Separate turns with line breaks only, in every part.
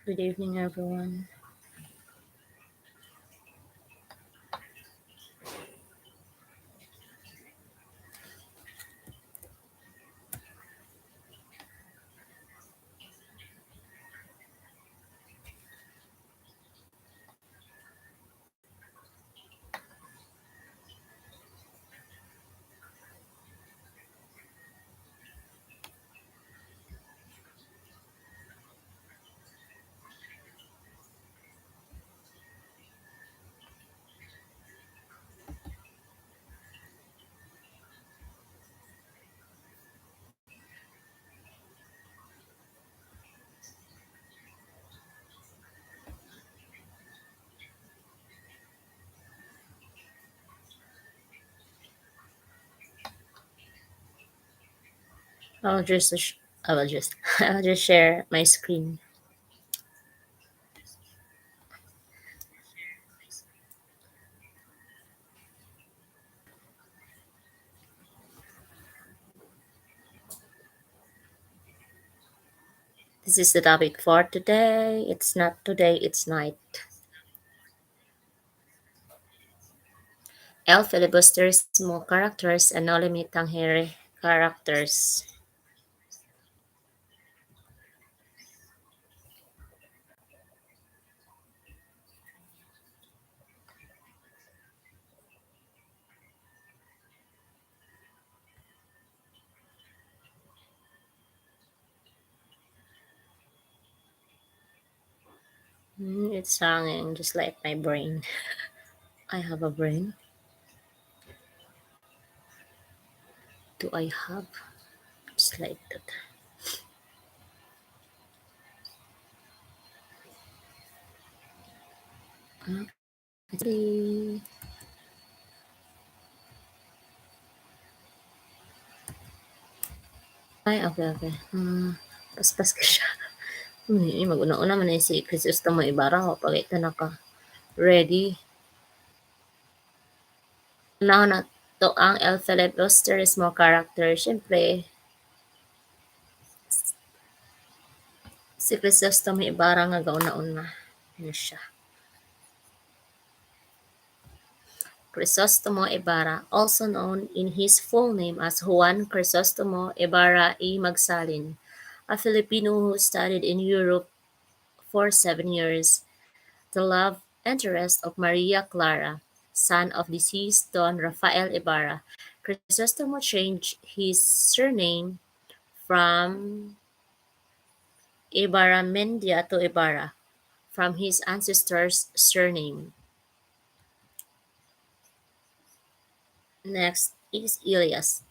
Good evening, everyone. I'll just, I will just, I'll just share my screen. This is the topic for today. It's not today, it's night. El Filibusterismo characters and Noli Tangere characters. It's hanging just like my brain. I have a brain. Do I have? Just like that. Okay. Ay, okay, okay. Paspas ka siya. Mag-una-una man na si Crisostomo Ibarra o pag ito naka ready. Unahan na to ang El Filibusterismo character. Siyempre, si Crisostomo Ibarra nga gauna-una. Ano siya? Crisostomo Ibarra, also known in his full name as Juan Crisostomo Ibarra y Magsalin, a Filipino who studied in Europe for 7 years, the love interest of Maria Clara, son of deceased Don Rafael Ibarra. Crisostomo changed his surname from Ibarramendia to Ibarra, from his ancestor's surname. Next is Elias,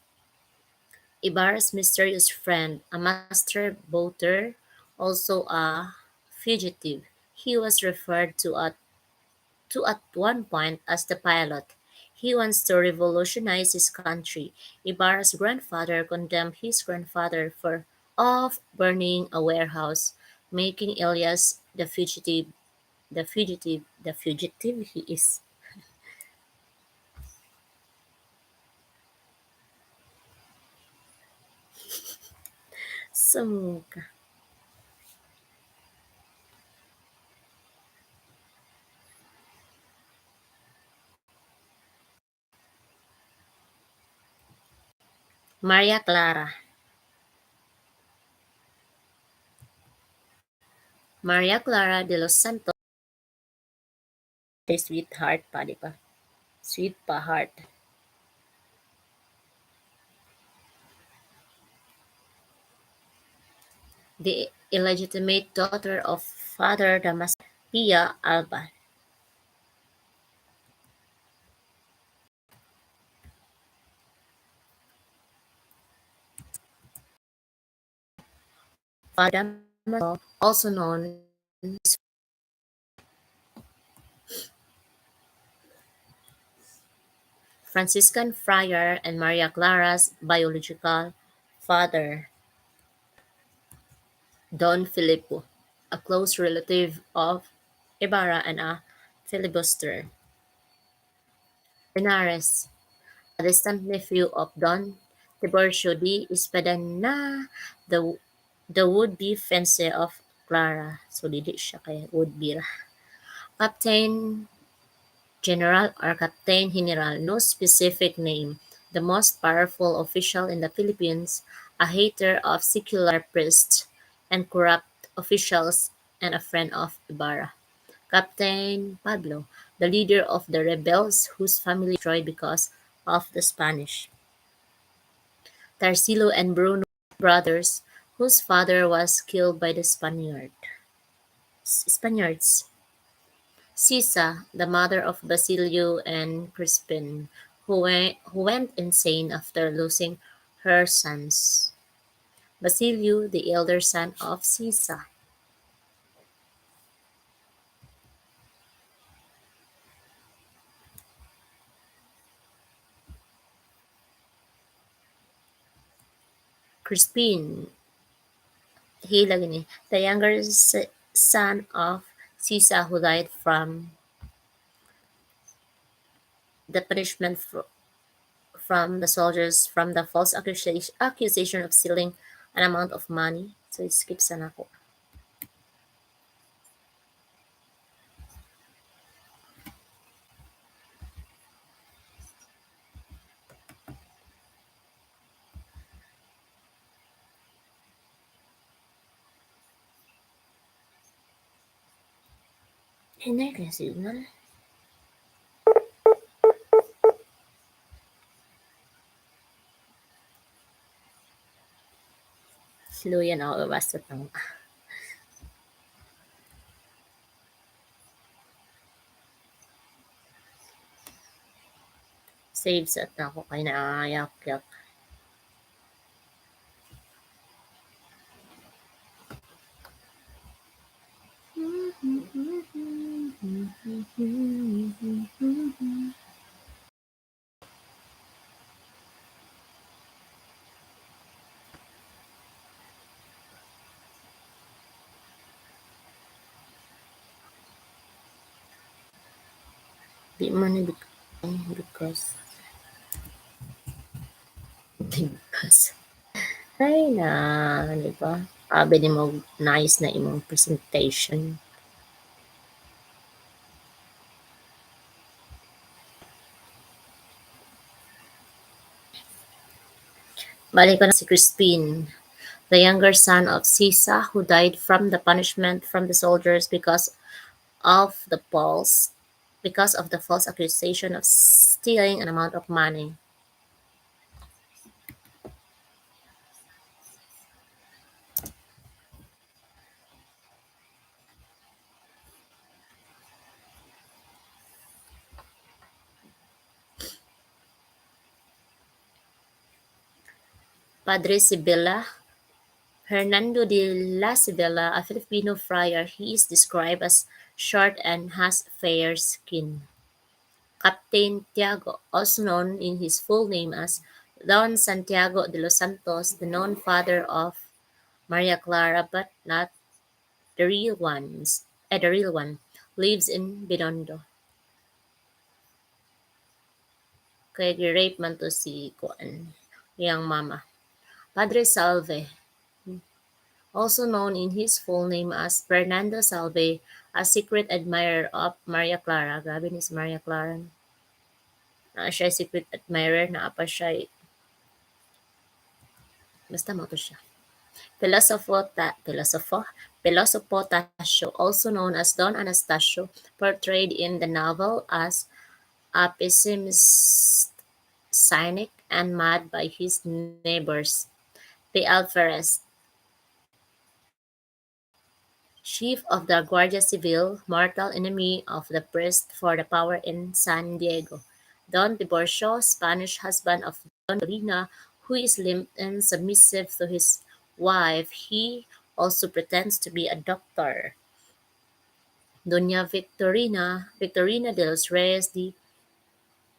Ibarra's mysterious friend, a master boater, also a fugitive. He was referred to at one point as the pilot. He wants to revolutionize his country. Ibarra's grandfather condemned his grandfather for of burning a warehouse, making Elias the fugitive he is. Sumuka. Maria Clara. Maria Clara de los Santos, the sweetheart pa, di ba? Sweet pa heart. The illegitimate daughter of Father Damas Pia Alba. Father Damaso, also known as Franciscan friar and Maria Clara's biological father, Don Filippo, a close relative of Ibarra and a filibuster. Benares, a distant nephew of Don Tiburcio de Espadana, the, the would-be fiancé of Clara. So, dili siya kay would be ra. Captain General or Captain General, no specific name. The most powerful official in the Philippines, a hater of secular priests and corrupt officials, and a friend of Ibarra. Captain Pablo, the leader of the rebels whose family destroyed because of the Spanish. Tarsilo and Bruno, brothers, whose father was killed by the Spaniards. Sisa, the mother of Basilio and Crispin, who went insane after losing her sons. Basilio, the elder son of Sisa. Crispin, the younger son of Sisa who died from the punishment from the soldiers from the false accusation of stealing an amount of money. So, skip sana ko. Hinay kaya signal. Luyan ako, basta tang save sa ako kay naayak-yak. Di man ni because ay na, di ba? Sabi ni mo, nice na imong presentation. Balik ko na si Crispin, the younger son of Sisa who died from the punishment from the soldiers of the false false accusation of stealing an amount of money. Padre Sibilla, Hernando de la Sibilla, a Filipino friar, he is described as short and has fair skin. Captain Tiago, also known in his full name as Don Santiago de los Santos, the known father of Maria Clara but not the real one, lives in Binondo. Kaya gi-rape man to si Kuan, yang mama. Padre Salve, also known in his full name as Fernando Salve, a secret admirer of Maria Clara. Grabe ni si Maria Clara. Na siya secret admirer, na pa siya, basta mo to siya. Filosofo Tasio, also known as Don Anastasio, portrayed in the novel as a pessimist, cynic, and mad by his neighbors. The Alferez, chief of the Guardia Civil, mortal enemy of the priest for the power in San Diego. Don Tiburcio, Spanish husband of Don Dorina, who is limp and submissive to his wife. He also pretends to be a doctor. Doña Victorina de los Reyes de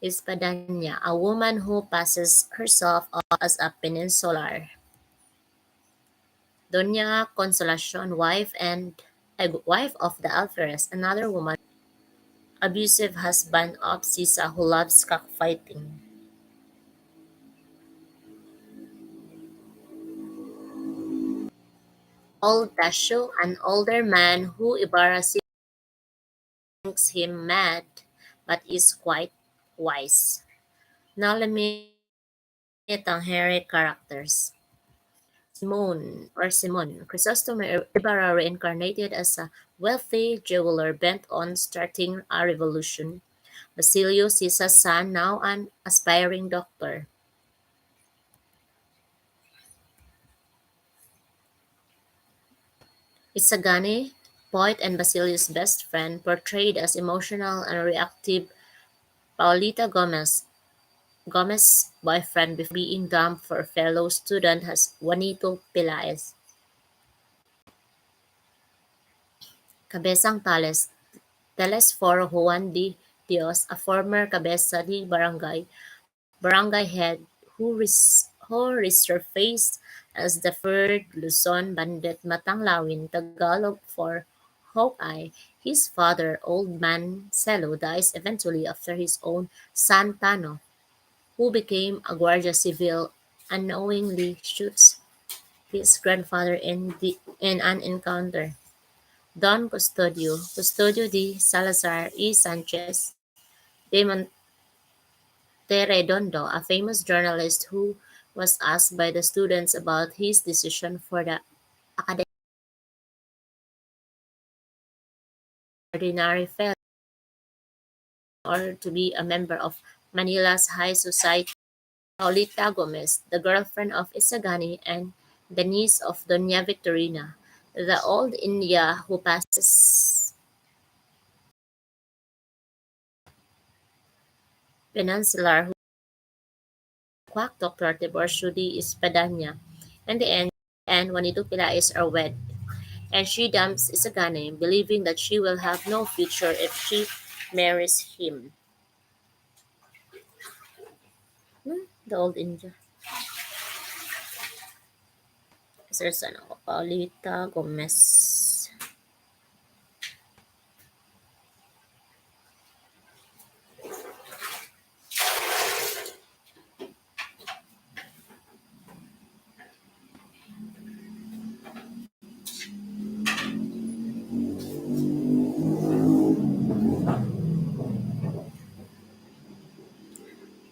Espadaña, a woman who passes herself off as a peninsular. Doña Consolacion, wife of the alferez, another woman, abusive husband of Sisa who loves cockfighting. Old Tasho, an older man who Ibarra thinks him mad, but is quite wise. Now let me Tangere characters. Simon, Chrysostom Ibarra reincarnated as a wealthy jeweler bent on starting a revolution. Basilio Sisa's son, now an aspiring doctor. Isagani, poet and Basilio's best friend, portrayed as emotional and reactive Paulita Gomez's boyfriend before being dumped for a fellow student as Juanito Pilaes. Cabezang Teles for Juan de Dios, a former cabeza de barangay head who resurfaced as the third Luzon bandit Matanglawin, Tagalog for Hawkeye. His father, Old Man Celo, dies eventually after his own son Tano, who became a Guardia Civil, unknowingly shoots his grandfather in an encounter. Don Custodio de Salazar E. Sanchez de Monterredondo, a famous journalist who was asked by the students about his decision for the academic ordinary fellow in order to be a member of Manila's high society. Paulita Gomez, the girlfriend of Isagani and the niece of Doña Victorina, the old India who passes peninsular quack Doctor Tiburcio de Espadanya. In the end, Juanito Pilaes are wed, and she dumps Isagani, believing that she will have no future if she marries him. The old India. There's ano, Paulita Gomez.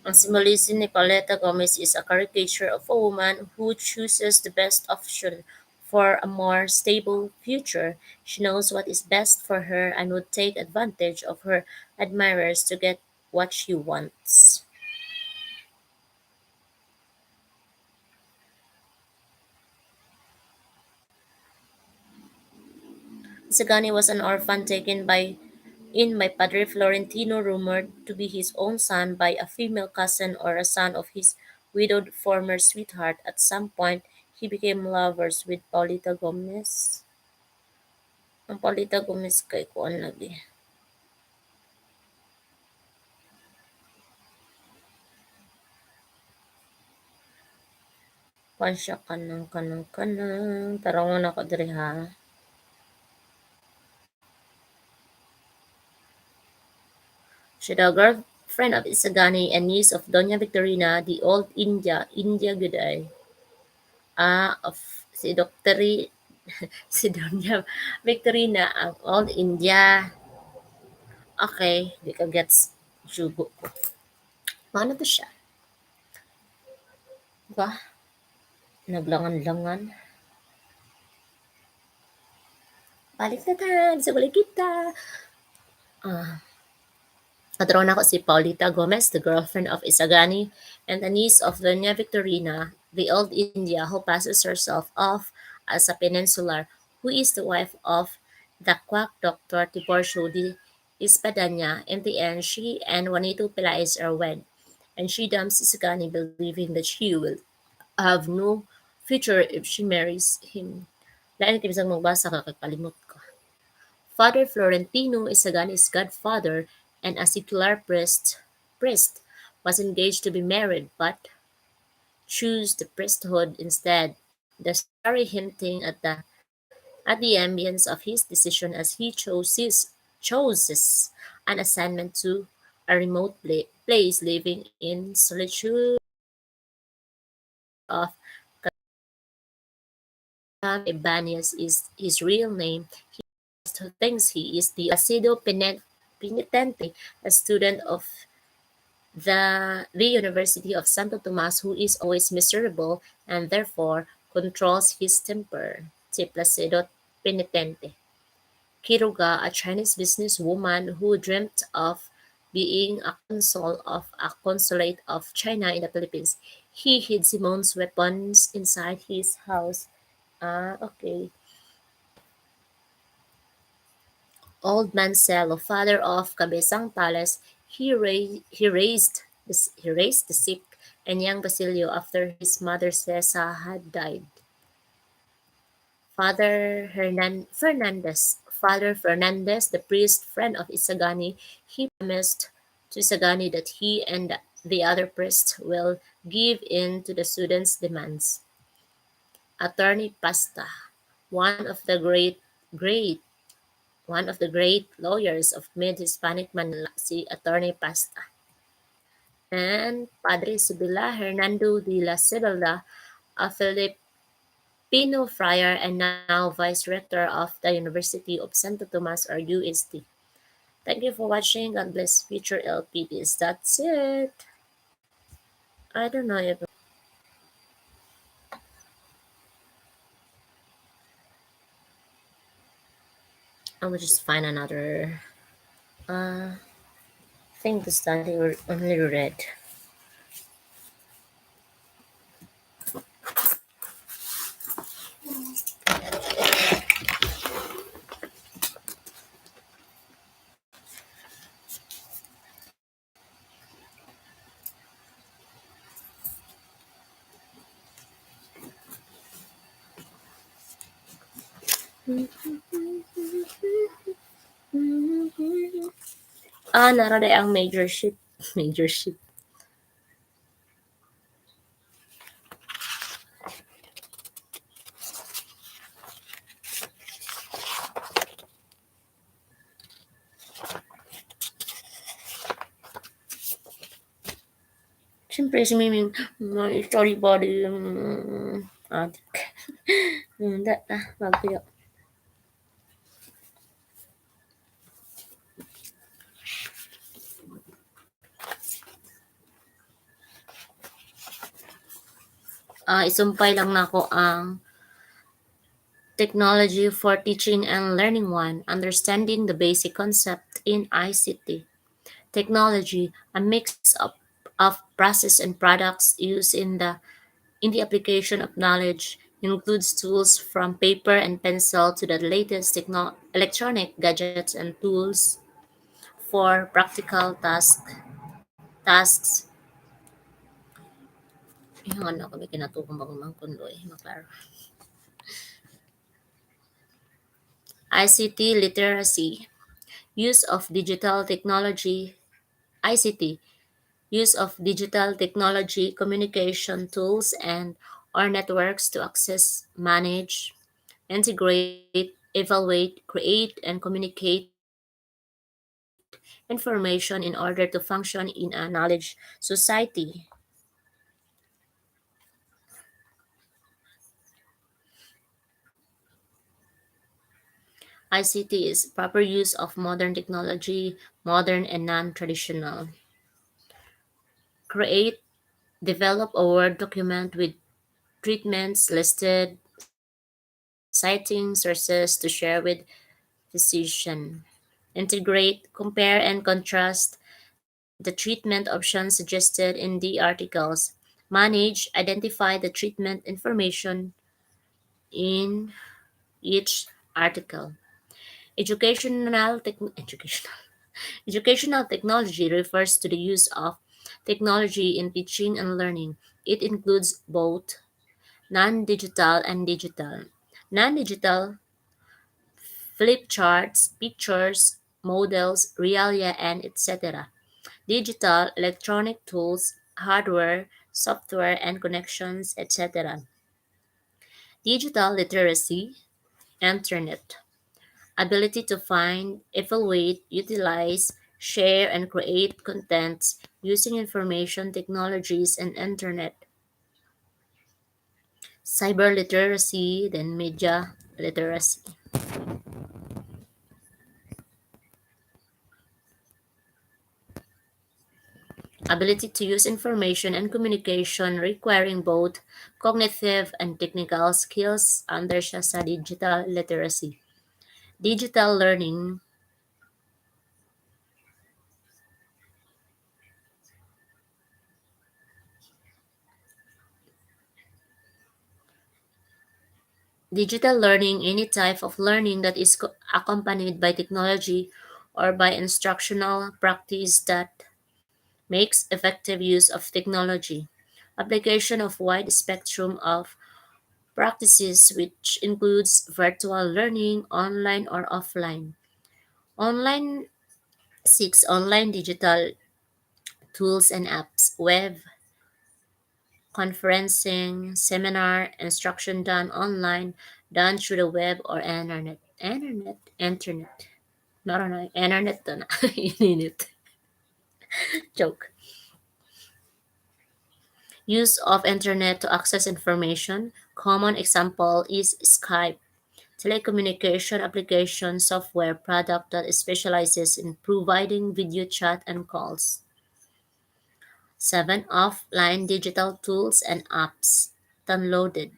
Ang symbolism ni Pauleta Gomez is a caricature of a woman who chooses the best option for a more stable future. She knows what is best for her and would take advantage of her admirers to get what she wants. Sagani was an orphan taken by Padre Florentino, rumored to be his own son by a female cousin or a son of his widowed former sweetheart. At some point, he became lovers with Paulita Gomez. Ang Paulita Gomez kay kuan lagi. Kuan siya kanang. Tarangon ako diri ha. Siya daw girlfriend of Isagani and niece of Doña Victorina, the old India Guday. Of si Doctori si Doña Victorina, ang old India. Okay, di ka gets jugo ko. Ano to siya? Ba? Naglangan-langan. Balik na tayo. Sa balik kita. Ah, Kadraw na ko si Paulita Gomez, the girlfriend of Isagani, and the niece of Doña Victorina, the old India who passes herself off as a peninsular, who is the wife of the quack doctor Tiburcio de Espadanya. In the end, she and Juanito Pelaez are wed, and she dumps Isagani believing that she will have no future if she marries him. Lain kayo isang magbasa kakakalimot ko. Father Florentino is Sagani's godfather and a secular priest was engaged to be married but chose the priesthood instead. The story hinting at the ambience of his decision as he chooses an assignment to a remote place living in solitude of Ibanez is his real name, who thinks he is the Penitente, a student of the University of Santo Tomas who is always miserable and therefore controls his temper. Si Placido Penitente. Kiruga, a Chinese businesswoman who dreamt of being a consul of a consulate of China in the Philippines. He hid Simon's weapons inside his house. Ah, okay. Old Mancelo, father of Cabezang Palace, he raised the sick and young Basilio after his mother Cesa had died. Father Fernandez, the priest friend of Isagani, he promised to Isagani that he and the other priests will give in to the students' demands. Attorney Pasta, one of the great one of the great lawyers of mid-Hispanic Manila, si Attorney Pasta. And Padre Sibila Hernando de la Sibila, a Filipino friar and now Vice Rector of the University of Santo Tomas or UST. Thank you for watching. God bless future LPDs. That's it. I don't know if I will just find another thing to study or only read. Naraday ang major ship. Major ship. Siyempre si Miming, may story body yung adik. Hindi na, magpiyo. Isumpay lang nako ang Technology for Teaching and Learning 1, Understanding the Basic Concept in ICT. Technology, a mix of process and products used in the application of knowledge, includes tools from paper and pencil to the latest electronic gadgets and tools for practical tasks. Yung ano kami kinatukang bagong kundoy, maklaro. ICT literacy, use of digital technology, ICT, use of digital technology, communication tools, and or networks to access, manage, integrate, evaluate, create, and communicate information in order to function in a knowledge society. ICT is proper use of modern technology, modern and non-traditional. Create, develop a Word document with treatments listed, citing sources to share with physician. Integrate, compare and contrast the treatment options suggested in the articles. Manage, identify the treatment information in each article. Educational Educational technology refers to the use of technology in teaching and learning. It includes both non-digital and digital. Non-digital, flip charts, pictures, models, realia, and etc. Digital, electronic tools, hardware, software, and connections, etc. Digital literacy, internet. Ability to find, evaluate, utilize, share, and create contents using information technologies and internet. cyber literacy, then media literacy. Ability to use information and communication requiring both cognitive and technical skills under siya sa digital literacy. Digital learning. Digital learning, any type of learning that is accompanied by technology or by instructional practice that makes effective use of technology. Application of wide spectrum of practices which includes virtual learning, online or offline. Online seeks online digital tools and apps, web, conferencing, seminar, instruction done online, done through the web or internet. Internet. Meron na, internet to na. Ininit. Joke. Use of internet to access information. Common example is Skype, telecommunication application software product that specializes in providing video chat and calls. 7. Offline digital tools and apps downloaded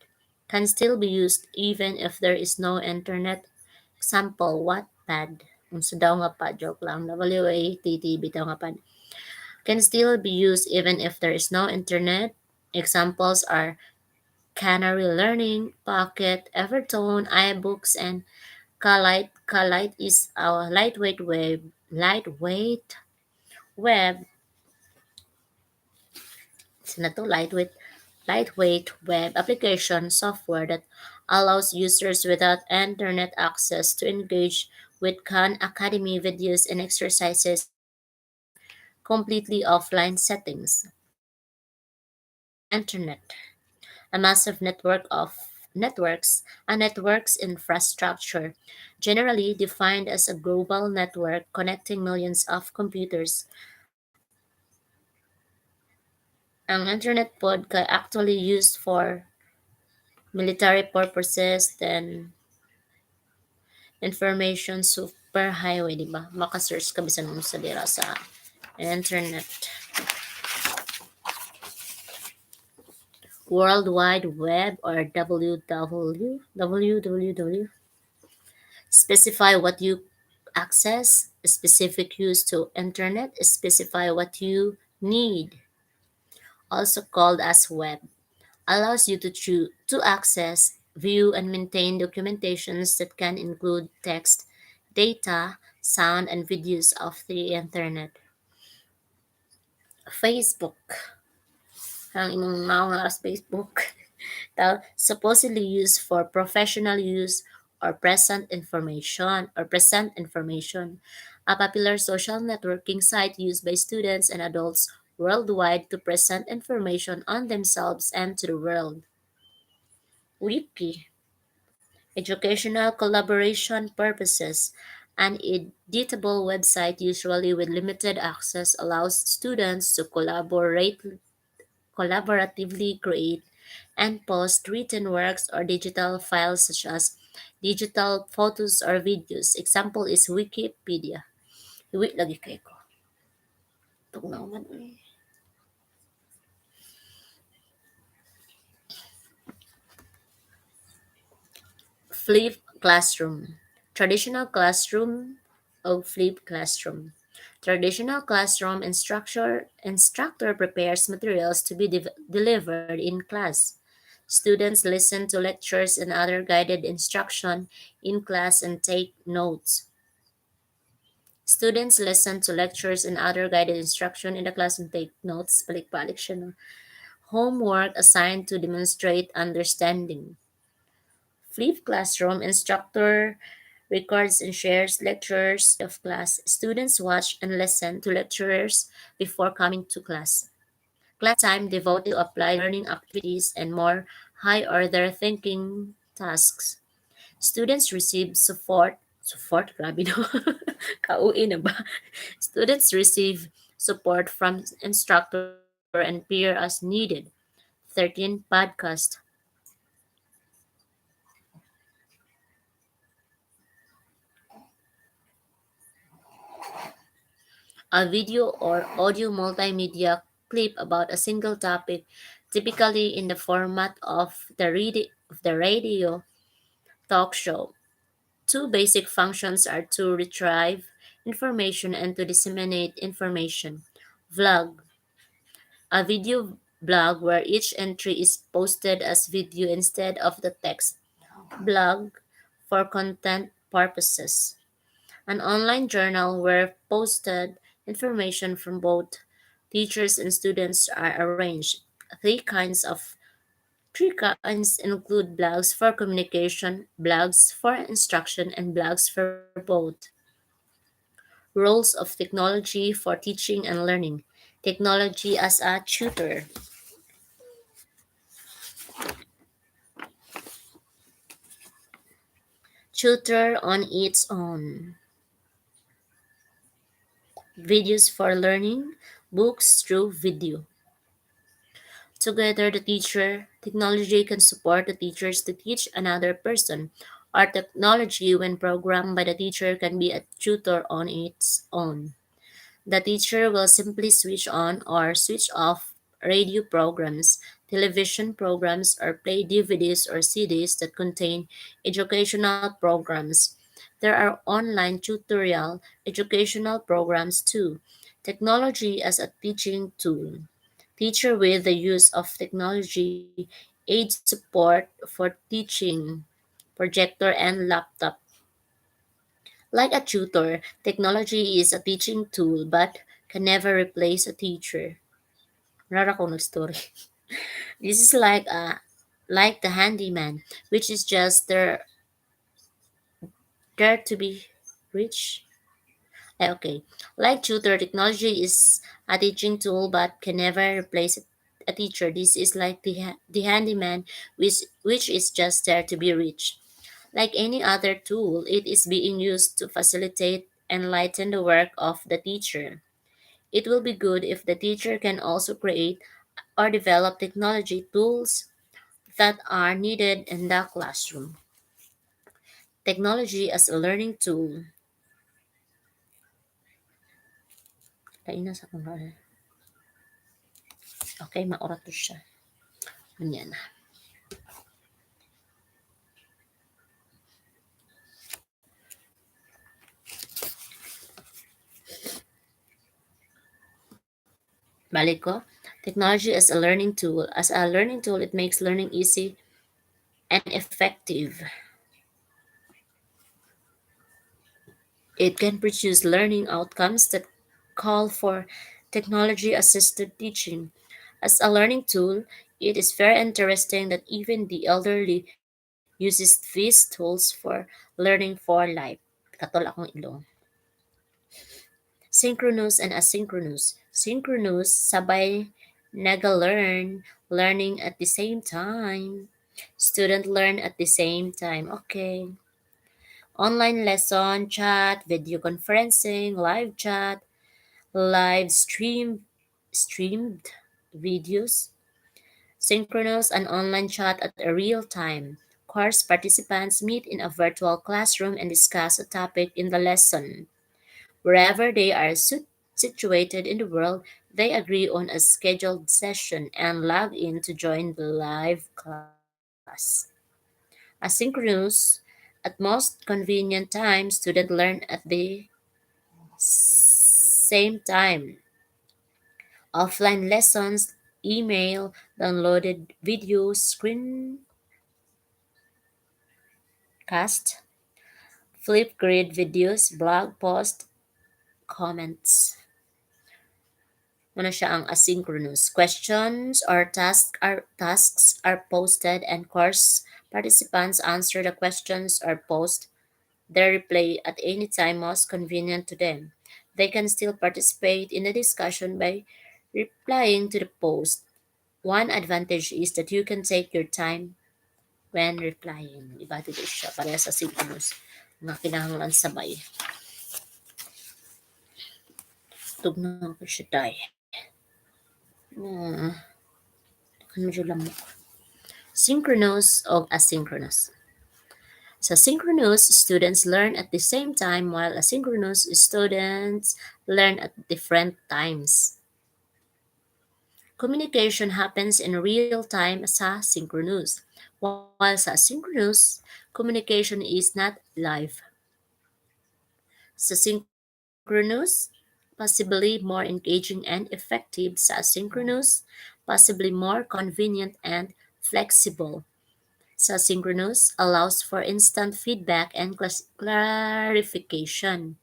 can still be used even if there is no internet. Example, Wattpad. Unsa daw nga pa, joke lang. WATT, bitaw nga pa. Can still be used even if there is no internet. Examples are Canary Learning, Pocket, Evertone, iBooks, and Kalite. Kalite is our lightweight web na to, lightweight web application software that allows users without internet access to engage with Khan Academy videos and exercises in completely offline settings. Internet, a massive network of networks, a network's infrastructure, generally defined as a global network connecting millions of computers. Ang internet pod ka actually used for military purposes, then information superhighway, di ba? Makasearch ka bisan mo sa dira sa internet. World Wide Web or www. Specify what you access, specific use to internet, specify what you need, also called as web. Allows you to access, view, and maintain documentations that can include text, data, sound, and videos of the internet. Facebook. Ang imong mao nga as Facebook. Supposedly used for professional use or present information. A popular social networking site used by students and adults worldwide to present information on themselves and to the world. Wiki. Educational collaboration purposes. An editable website, usually with limited access, allows students to collaboratively create and post written works or digital files such as digital photos or videos. Example is Wikipedia. Wait lagi kay ko. Tugnaw man eh. Flipped classroom. Traditional classroom or flipped classroom. Traditional classroom instructor prepares materials to be delivered in class. Students listen to lectures and other guided instruction in class and take notes. Students listen to lectures and other guided instruction in the class and take notes. Balik-balik siya, no? Homework assigned to demonstrate understanding. Flipped classroom instructor records and shares lectures of class. Students watch and listen to lecturers before coming to class. Class time devoted to applied learning activities and more high-order thinking tasks. Students receive support, grabe no? Kauwi na ba? Students receive support from instructor and peer as needed. 13. Podcast. A video or audio multimedia clip about a single topic, typically in the format of the radio talk show. Two basic functions are to retrieve information and to disseminate information. Vlog, a video blog where each entry is posted as video instead of the text. Blog, for content purposes. An online journal where posted information from both teachers and students are arranged. Three kinds include blogs for communication, blogs for instruction, and blogs for both. Roles of technology for teaching and learning. Technology as a tutor. Tutor on its own. Videos for learning. Books through video. Together, the teacher technology can support the teachers to teach another person. Our technology, when programmed by the teacher, can be a tutor on its own. The teacher will simply switch on or switch off radio programs, television programs, or play DVDs or CDs that contain educational programs. There are online tutorial educational programs too. Technology as a teaching tool. Teacher with the use of technology, aid support for teaching, projector and laptop. Like a tutor, technology is a teaching tool but can never replace a teacher. Rara ko story. This is like the handyman, which is just there to be rich. Okay. Like tutor, technology is a teaching tool but can never replace a teacher. This is like the handyman, which is just there to be rich. Like any other tool, it is being used to facilitate and lighten the work of the teacher. It will be good if the teacher can also create or develop technology tools that are needed in the classroom. Technology as a learning tool. Kaina sa kung okay, maorat to siya. Ganyan. Balik ko. Technology as a learning tool. As a learning tool, it makes learning easy and effective. It can produce learning outcomes that call for technology assisted teaching. As a learning tool, it is very interesting that even the elderly uses these tools for learning for life. Katol akong ilong. Synchronous and asynchronous. Synchronous, sabay naga-learn, learning at the same time. Student learn at the same time. Okay. Online lesson, chat, video conferencing, live chat, streamed videos, synchronous and online chat at a real time. Course participants meet in a virtual classroom and discuss a topic in the lesson. Wherever they are situated in the world, they agree on a scheduled session and log in to join the live class. Asynchronous, at most convenient time, students learn at the same time. Offline lessons, email, downloaded videos, screencast, Flipgrid videos, blog post, comments. Ano siya ang asynchronous. Questions or tasks are posted and course participants answer the questions or post their reply at any time most convenient to them. They can still participate in the discussion by replying to the post. One advantage is that you can take your time when replying. Iba dito siya, pareha sa synchronous. Nga kinahanglan sabay. Tugnaw ko siya tayo. Kan medyo lamok. Synchronous o asynchronous. So synchronous students learn at the same time while asynchronous students learn at different times. Communication happens in real time sa synchronous, while sa asynchronous, communication is not live. Sa synchronous, possibly more engaging and effective. Sa asynchronous, possibly more convenient and flexible. Sa synchronous, allows for instant feedback and clarification.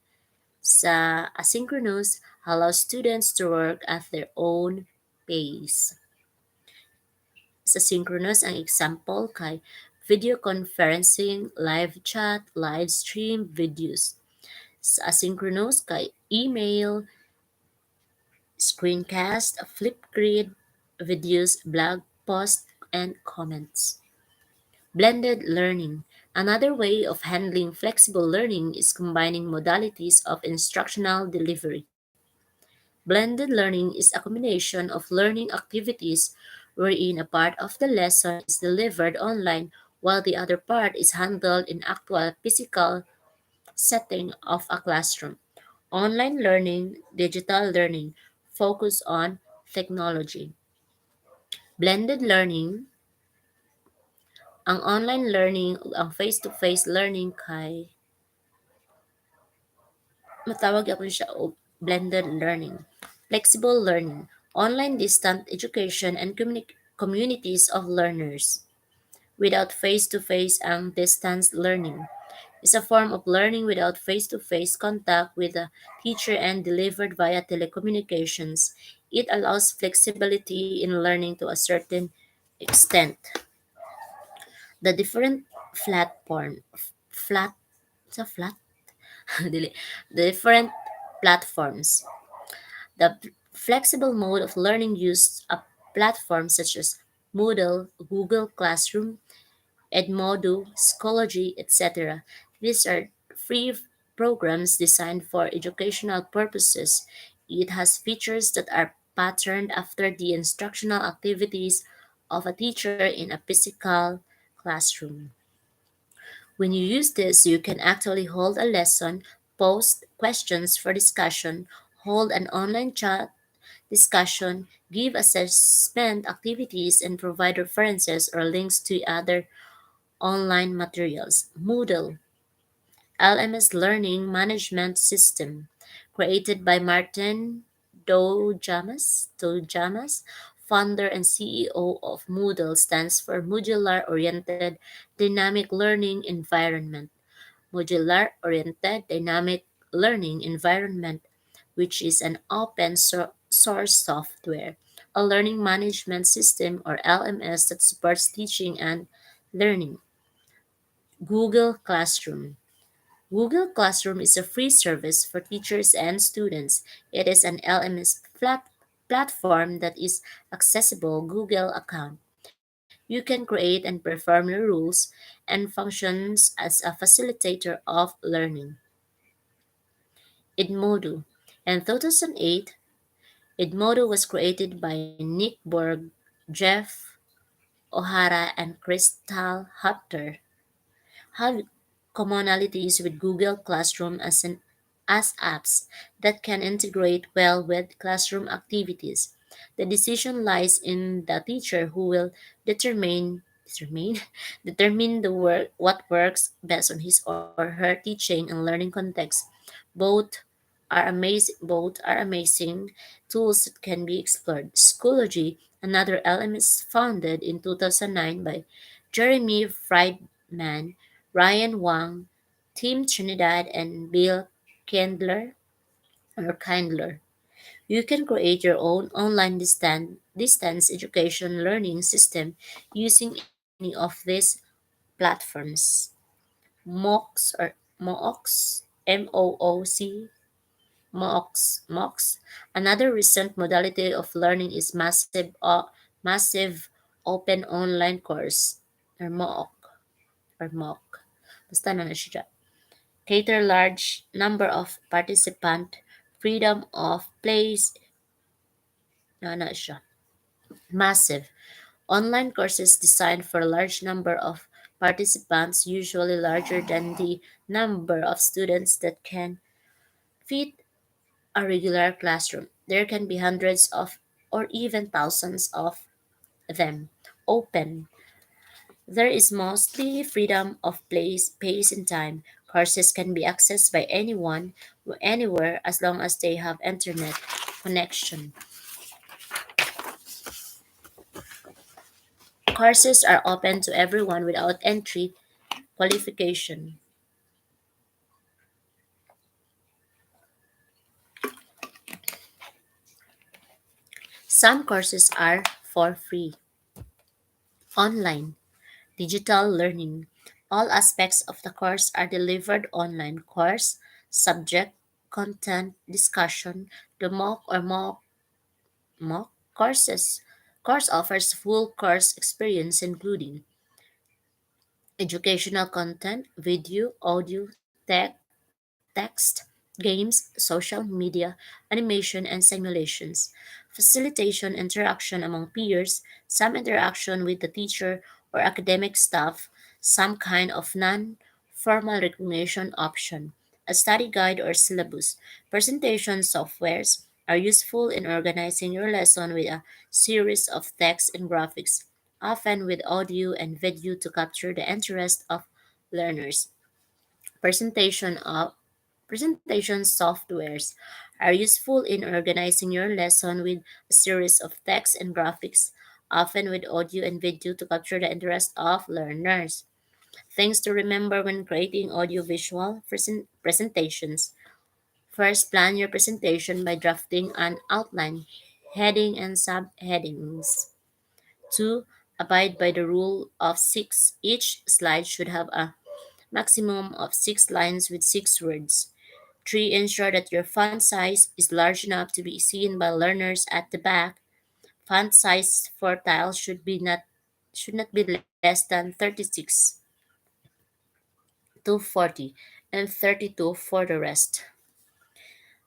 Sa asynchronous, allows students to work at their own pace. Sa synchronous, ang example kay video conferencing, live chat, live stream, videos. Sa asynchronous kay email, screencast, Flipgrid, videos, blog posts, and comments. Blended learning. Another way of handling flexible learning is combining modalities of instructional delivery. Blended learning is a combination of learning activities wherein a part of the lesson is delivered online while the other part is handled in actual physical setting of a classroom. Online learning, digital learning, focus on technology. Blended learning, ang online learning, ang face-to-face learning kay matawag ako siya og blended learning. Flexible learning, online distant education and communities of learners. Without face-to-face ang distance learning is a form of learning without face-to-face contact with the teacher and delivered via telecommunications. It allows flexibility in learning to a certain extent. The different platform flat sa flat Dili. The different platforms. The flexible mode of learning used a platform such as Moodle, Google Classroom, Edmodo, Schoology, etc. These are free programs designed for educational purposes. It has features that are patterned after the instructional activities of a teacher in a physical classroom. When you use this, you can actually hold a lesson, post questions for discussion, hold an online chat discussion, give assessment activities, and provide references or links to other online materials. Moodle, LMS Learning Management System, created by Martin Dojamas, founder and CEO of Moodle, stands for Modular Oriented Dynamic Learning Environment. Modular Oriented Dynamic Learning Environment, which is an open source software, a learning management system or LMS that supports teaching and learning. Google Classroom. Google Classroom is a free service for teachers and students. It is an LMS platform that is accessible Google account. You can create and perform your rules and functions as a facilitator of learning. Edmodo. In 2008, Edmodo was created by Nick Borg, Jeff O'Hara, and Crystal Hutter. Have commonalities with Google Classroom as apps that can integrate well with classroom activities. The decision lies in the teacher who will determine determine the work what works best on his or her teaching and learning context. Both both are amazing tools that can be explored. Schoology, another LMS founded in 2009 by Jeremy Friedman, Ryan Wang, Tim Trinidad, and Bill Kindler. You can create your own online distance education learning system using any of these platforms. MOOC, MOOCs. Another recent modality of learning is massive open online course or MOOC. Basta na siya. Cater large number of participant, freedom of place, na siya. Massive online courses designed for a large number of participants, usually larger than the number of students that can fit a regular classroom. There can be hundreds of or even thousands of them. Open. There is mostly freedom of place, pace, and time. Courses can be accessed by anyone, anywhere, as long as they have internet connection. Courses are open to everyone without entry qualification. Some courses are for free. Online, digital learning. All aspects of the course are delivered online. Course, subject, content, discussion, the mock courses. Course offers full course experience including educational content, video, audio, text, games, social media, animation, and simulations. Facilitation interaction among peers, some interaction with the teacher or academic staff, some kind of non formal recognition option, a study guide or syllabus. Presentation softwares are useful in organizing your lesson with a series of text and graphics, often with audio and video to capture the interest of learners. Presentation of Presentation softwares are useful in organizing your lesson with a series of text and graphics, often with audio and video to capture the interest of learners. Things to remember when creating audiovisual presentations. First, plan your presentation by drafting an outline, heading and subheadings. 2. Abide by the rule of 6. Each slide should have a maximum of 6 lines with 6 words. 3. Ensure that your font size is large enough to be seen by learners at the back. Font size for tiles should not be less than 36 to 40 and 32 for the rest.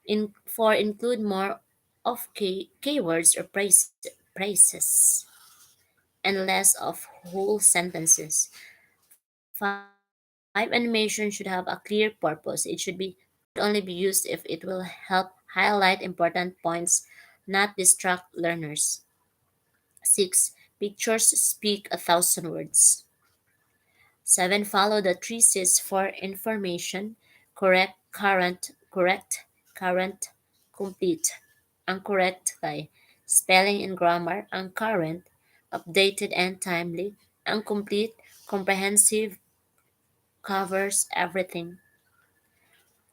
Include more of keywords or phrases and less of whole sentences. 5. Animation should have a clear purpose. It should only be used if it will help highlight important points, not distract learners. 6. Pictures speak 1,000 words. 7. Follow the three C's for information: correct, complete, incorrect, spelling and grammar, uncurrent, updated and timely, incomplete, comprehensive, covers everything.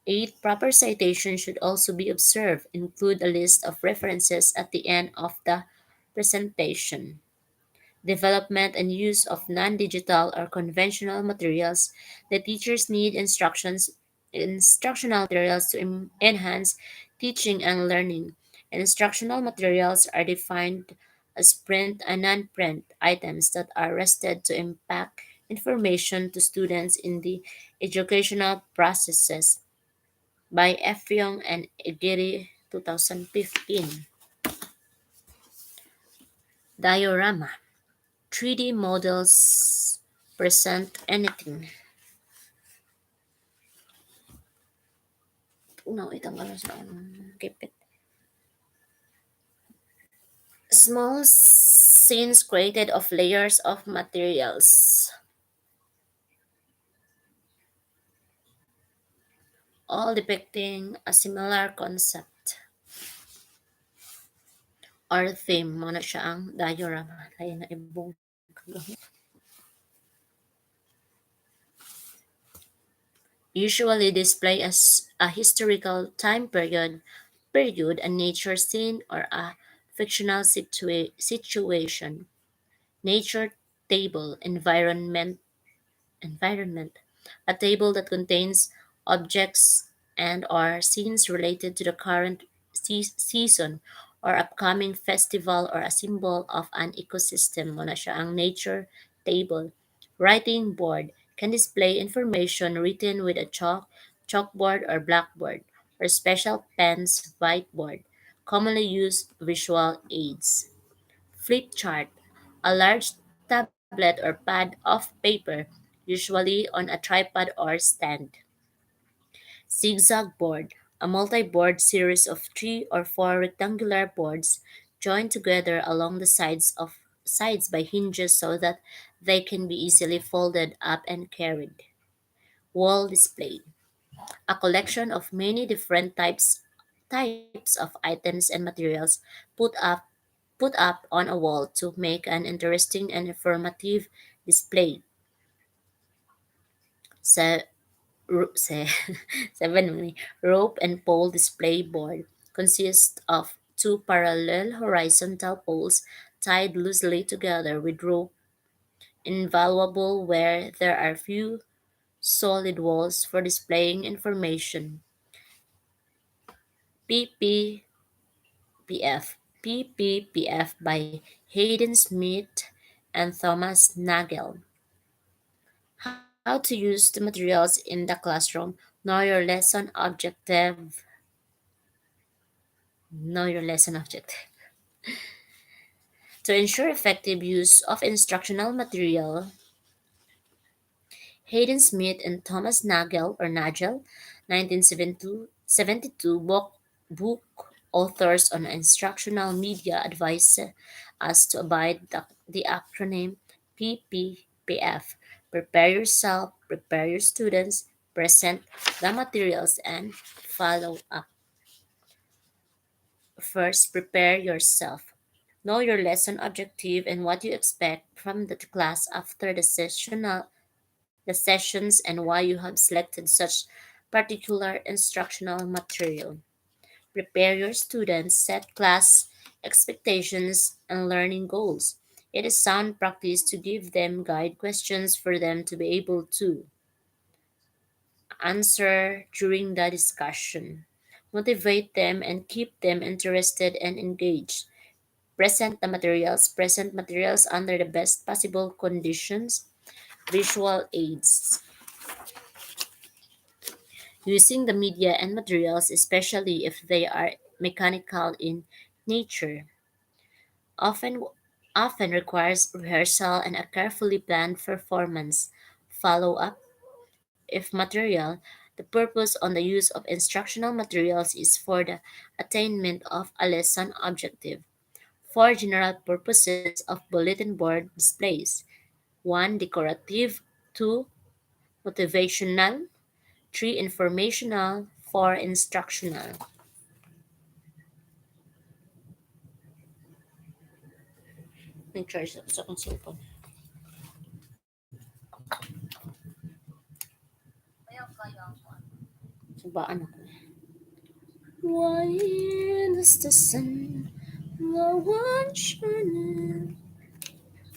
8. Proper citation should also be observed. Include a list of references at the end of the presentation. Development and use of non-digital or conventional materials. The teachers need instructional materials to enhance teaching and learning. Instructional materials are defined as print and non-print items that are rested to impact information to students in the educational processes by F. Young and Egiri 2015. Diorama. 3D models present anything. No, itanggal na sa keep it. Small scenes created of layers of materials, all depicting a similar concept or theme. Mo na siya ang diorama. Kaya na ibong usually display as a historical time period, a nature scene, or a fictional situation. Nature table, environment, a table that contains objects and or scenes related to the current season or upcoming festival or a symbol of an ecosystem. Mo na siya ang nature table. Writing board can display information written with a chalkboard or blackboard, or special pens whiteboard, commonly used visual aids. Flip chart, a large tablet or pad of paper usually on a tripod or stand. Zigzag board, a multi-board series of three or four rectangular boards joined together along the sides by hinges so that they can be easily folded up and carried. Wall display, a collection of many different types of items and materials put up put up on a wall to make an interesting and informative display. Sa, se, seven only. Rope and pole display board consists of two parallel horizontal poles tied loosely together with rope, invaluable where there are few solid walls for displaying information. PP PPPF by Hayden Smith and Thomas Nagel. How to use the materials in the classroom. Know your lesson objective. Know your lesson objective. To ensure effective use of instructional material, Hayden Smith and Thomas Nagel, 1972 book authors on instructional media advise us to abide the acronym PPPF. Prepare yourself, prepare your students, present the materials, and follow up. First, prepare yourself. Know your lesson objective and what you expect from the class after the sessions and why you have selected such particular instructional material. Prepare your students, set class expectations and learning goals. It is sound practice to give them guide questions for them to be able to answer during the discussion. Motivate them and keep them interested and engaged. Present materials under the best possible conditions. Visual aids. Using the media and materials, especially if they are mechanical in nature, often often requires rehearsal and a carefully planned performance. Follow up. If material, the purpose on the use of instructional materials is for the attainment of a lesson objective. For general purposes of bulletin board displays. 1. Decorative. 2. Motivational. 3. Informational. 4. Instructional. Nag-charge sa akong cellphone. Sabaan ako. Why does the sun go on shining?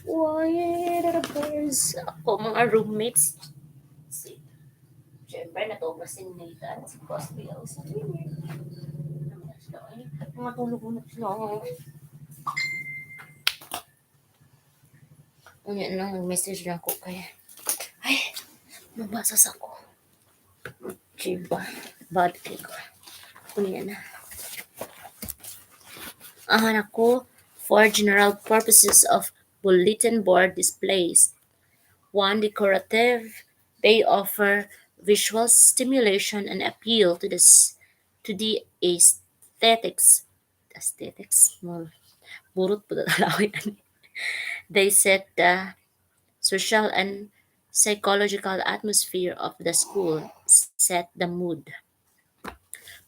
Why are the birds? Ako, mga roommates. Si, Siyempre, na-procrastinated. Si Cosby, si Junior. Mga tulog mo na sila. Unya lang, nag-message na ako kaya. Ay, mabasas ako. Chiba. Bad cake ko. Unya na. Ako, for general purposes of bulletin board displays. 1. Decorative. They offer visual stimulation and appeal to the aesthetics. Well, burot po yan. They set the social and psychological atmosphere of the school, set the mood.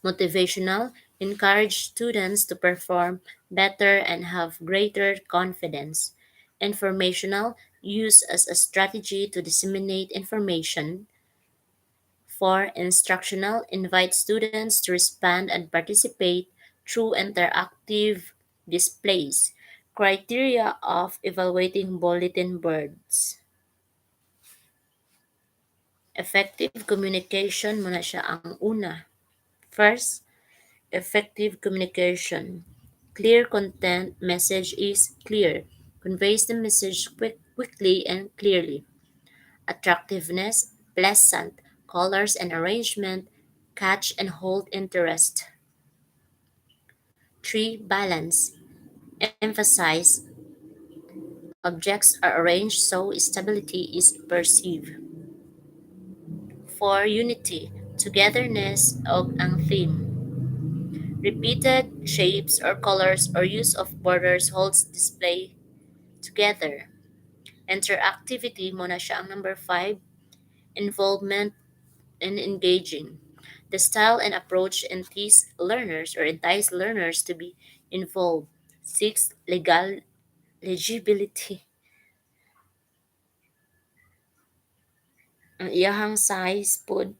Motivational, encourage students to perform better and have greater confidence. Informational, use as a strategy to disseminate information. For instructional, invite students to respond and participate through interactive displays. Criteria of evaluating bulletin boards. Effective communication muna siya ang una. First, effective communication. Clear content message is clear. Conveys the message quickly and clearly. Attractiveness, pleasant. Colors and arrangement catch and hold interest. 3. Balance. Emphasize objects are arranged so stability is perceived. For unity, togetherness, og ang theme. Repeated shapes or colors or use of borders holds display together. Interactivity mo na siya ang number 5. Involvement and engaging. The style and approach entice learners to be involved. 6. Legibility. Ang iyahang size pod,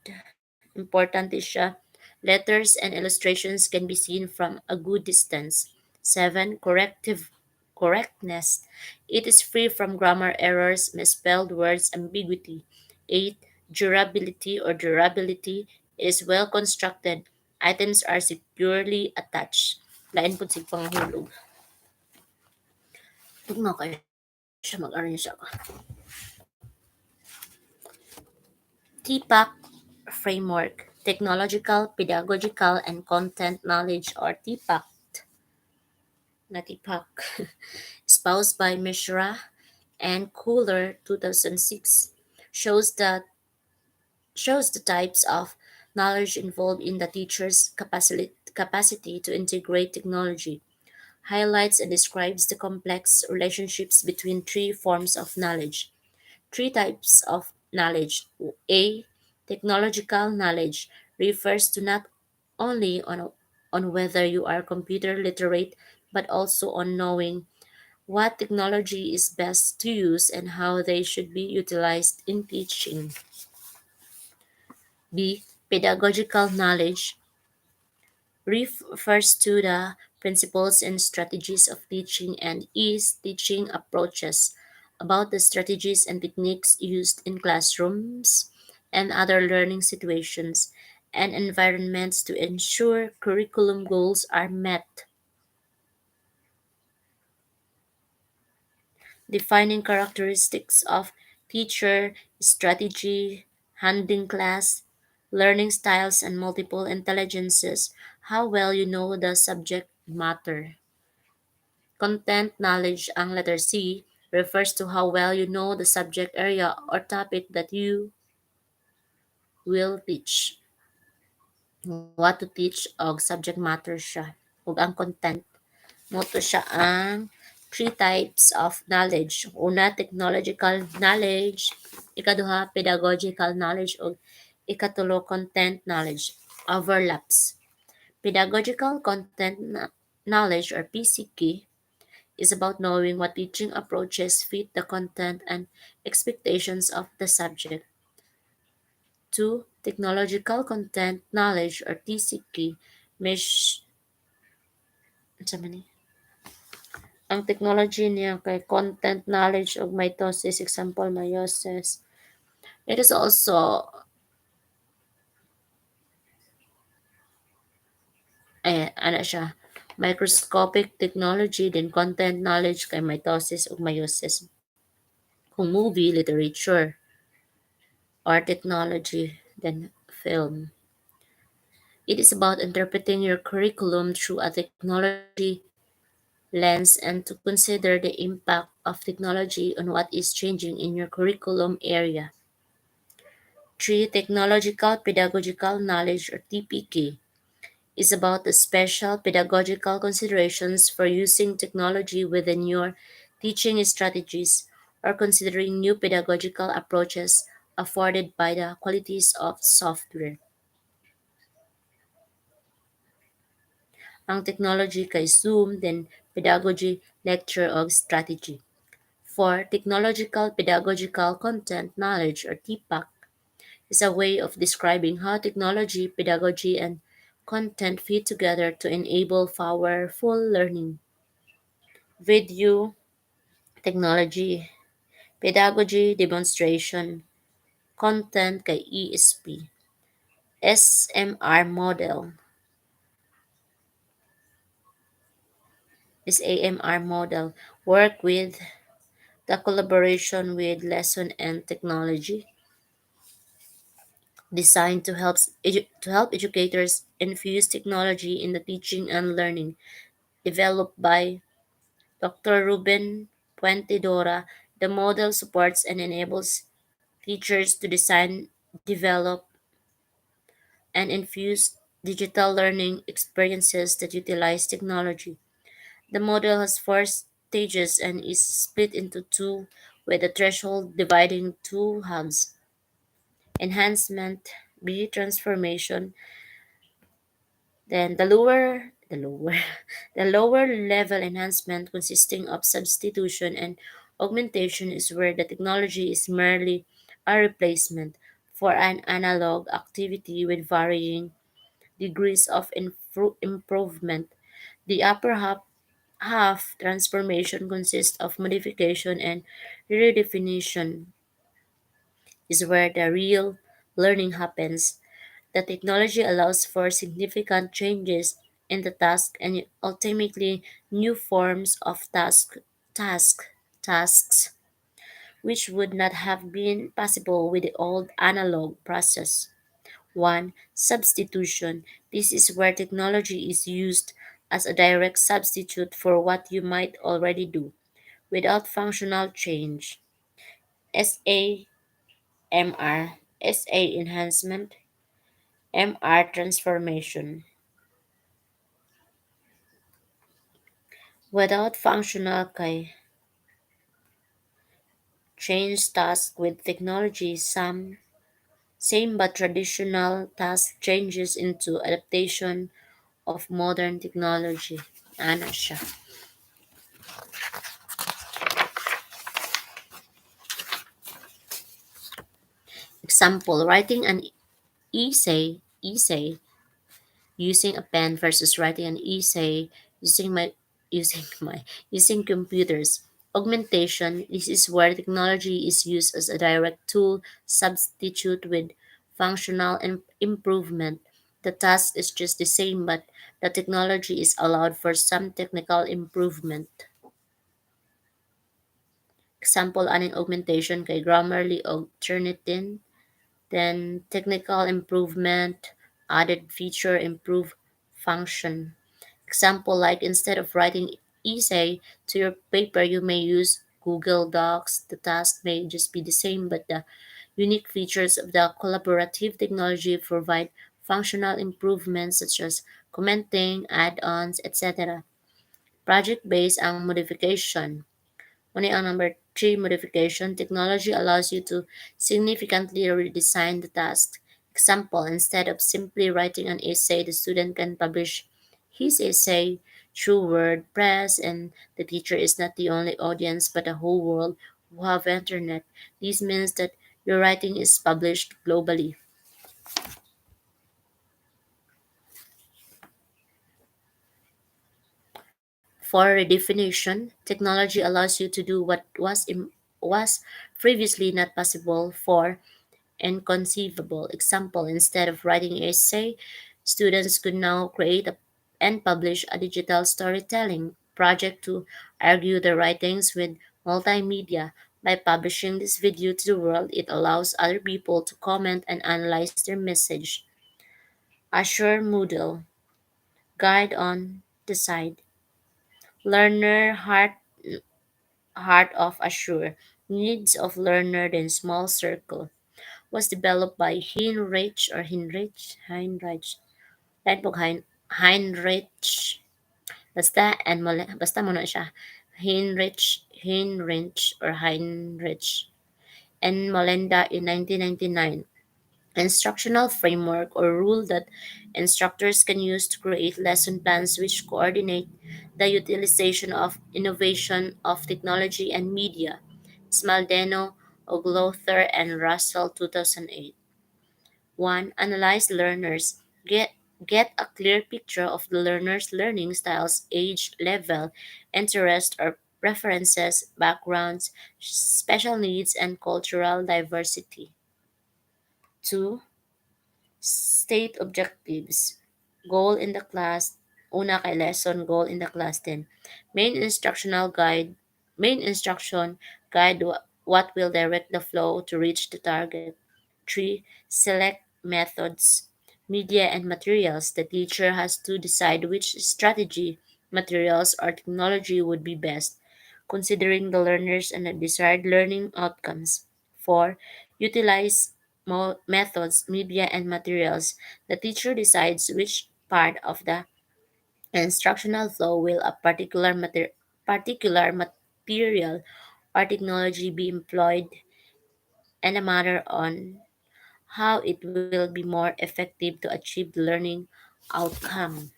importante siya. Letters and illustrations can be seen from a good distance. 7. Correctness. It is free from grammar errors, misspelled words, ambiguity. 8. Durability. It is well constructed. Items are securely attached. Lain po sig panghulog. Tugnaw kayo siya, mag-arrange ako. TPAC framework, Technological, Pedagogical, and Content Knowledge, or TPAC, na TPAC, espoused by Mishra and Cooler 2006, shows that shows the types of knowledge involved in the teacher's capacity to integrate technology, highlights and describes the complex relationships between three forms of knowledge. Three types of knowledge. A. Technological knowledge refers to not only on whether you are computer literate, but also on knowing what technology is best to use and how they should be utilized in teaching. B. Pedagogical knowledge refers to the principles and strategies of teaching and is teaching approaches about the strategies and techniques used in classrooms and other learning situations and environments to ensure curriculum goals are met. Defining characteristics of teacher, strategy, handling class, learning styles, and multiple intelligences, how well you know the subject matter. Content knowledge, ang letter C, refers to how well you know the subject area or topic that you will teach. What to teach og subject matter siya. Ug ang content, moto siya ang three types of knowledge. Una, technological knowledge. Ikaduha, pedagogical knowledge. O ikatulo, content knowledge. Overlaps. Pedagogical content knowledge, or PCK, is about knowing what teaching approaches fit the content and expectations of the subject. 2. Technological content knowledge, or TCK, mesh unsa man ni? Ang technology niya kay content knowledge of mitosis, example meiosis. It is also ana siya, microscopic technology din content knowledge kay mitosis ug meiosis. Kung movie, literature, or technology, then film. It is about interpreting your curriculum through a technology lens and to consider the impact of technology on what is changing in your curriculum area. 3. Technological Pedagogical Knowledge, or TPK, is about the special pedagogical considerations for using technology within your teaching strategies or considering new pedagogical approaches afforded by the qualities of software. Ang technology kay Zoom, then pedagogy, lecture o strategy. 4. Technological Pedagogical Content Knowledge, or TPAC, is a way of describing how technology, pedagogy, and content fit together to enable powerful learning. Video, technology, pedagogy, demonstration, content kay ESP. SMR model is AMR model, work with the collaboration with lesson and technology, designed to help educators infuse technology in the teaching and learning, developed by Dr. Ruben Puente Dora. The model supports and enables teachers to design, develop, and infuse digital learning experiences that utilize technology. The model has four stages and is split into two, with a threshold dividing two halves: enhancement, B transformation. Then the lower level enhancement, consisting of substitution and augmentation, is where the technology is merely a replacement for an analog activity with varying degrees of improvement. The upper half transformation consists of modification and redefinition, is where the real learning happens. The technology allows for significant changes in the task and ultimately new forms of task tasks which would not have been possible with the old analog process. 1. Substitution. This is where technology is used as a direct substitute for what you might already do without functional change. SAMR. SA enhancement. MR transformation. Without functional change task with technology, some same but traditional task changes into adaptation of modern technology. Ano siya? Example, writing an essay using a pen versus writing an essay using my using my using computers. Augmentation, this is where technology is used as a direct tool substitute with functional improvement. The task is just the same, but the technology is allowed for some technical improvement. Example, aning augmentation kay Grammarly Alternative. Then technical improvement, added feature, improve function. Example, like instead of writing essay to your paper, you may use Google Docs. The task may just be the same, but the unique features of the collaborative technology provide functional improvements such as commenting, add-ons, etc. Project-based ang modification. Muna ang number three, modification. Technology allows you to significantly redesign the task. Example, instead of simply writing an essay, the student can publish his essay through WordPress, and the teacher is not the only audience but the whole world who have internet. This means that your writing is published globally. For redefinition, technology allows you to do what was previously not possible for inconceivable. Example, instead of writing an essay, students could now create and publish a digital storytelling project to argue their writings with multimedia. By publishing this video to the world, it allows other people to comment and analyze their message. Assure Moodle Guide on the side. Learner Heart of Assure Needs of Learner in Small Circle was developed by Heinrich, Heinrich, basta mo na siya, Heinrich, and Melinda in 1999. Instructional framework or rule that instructors can use to create lesson plans which coordinate the utilization of innovation of technology and media. Smaldeno, Oglother, and Russell 2008. 1. Analyze learners. Get a clear picture of the learner's learning styles, age, level, interest or preferences, backgrounds, special needs, and cultural diversity. 2. State objectives. Goal in the class. Una kay lesson goal in the class din. Main instructional guide. Main instruction guide what will direct the flow to reach the target. 3. Select methods. Media and materials. The teacher has to decide which strategy, materials, or technology would be best, considering the learners and the desired learning outcomes. 4. Utilize methods, media, and materials, the teacher decides which part of the instructional flow will a particular material or technology be employed, and a matter on how it will be more effective to achieve the learning outcome.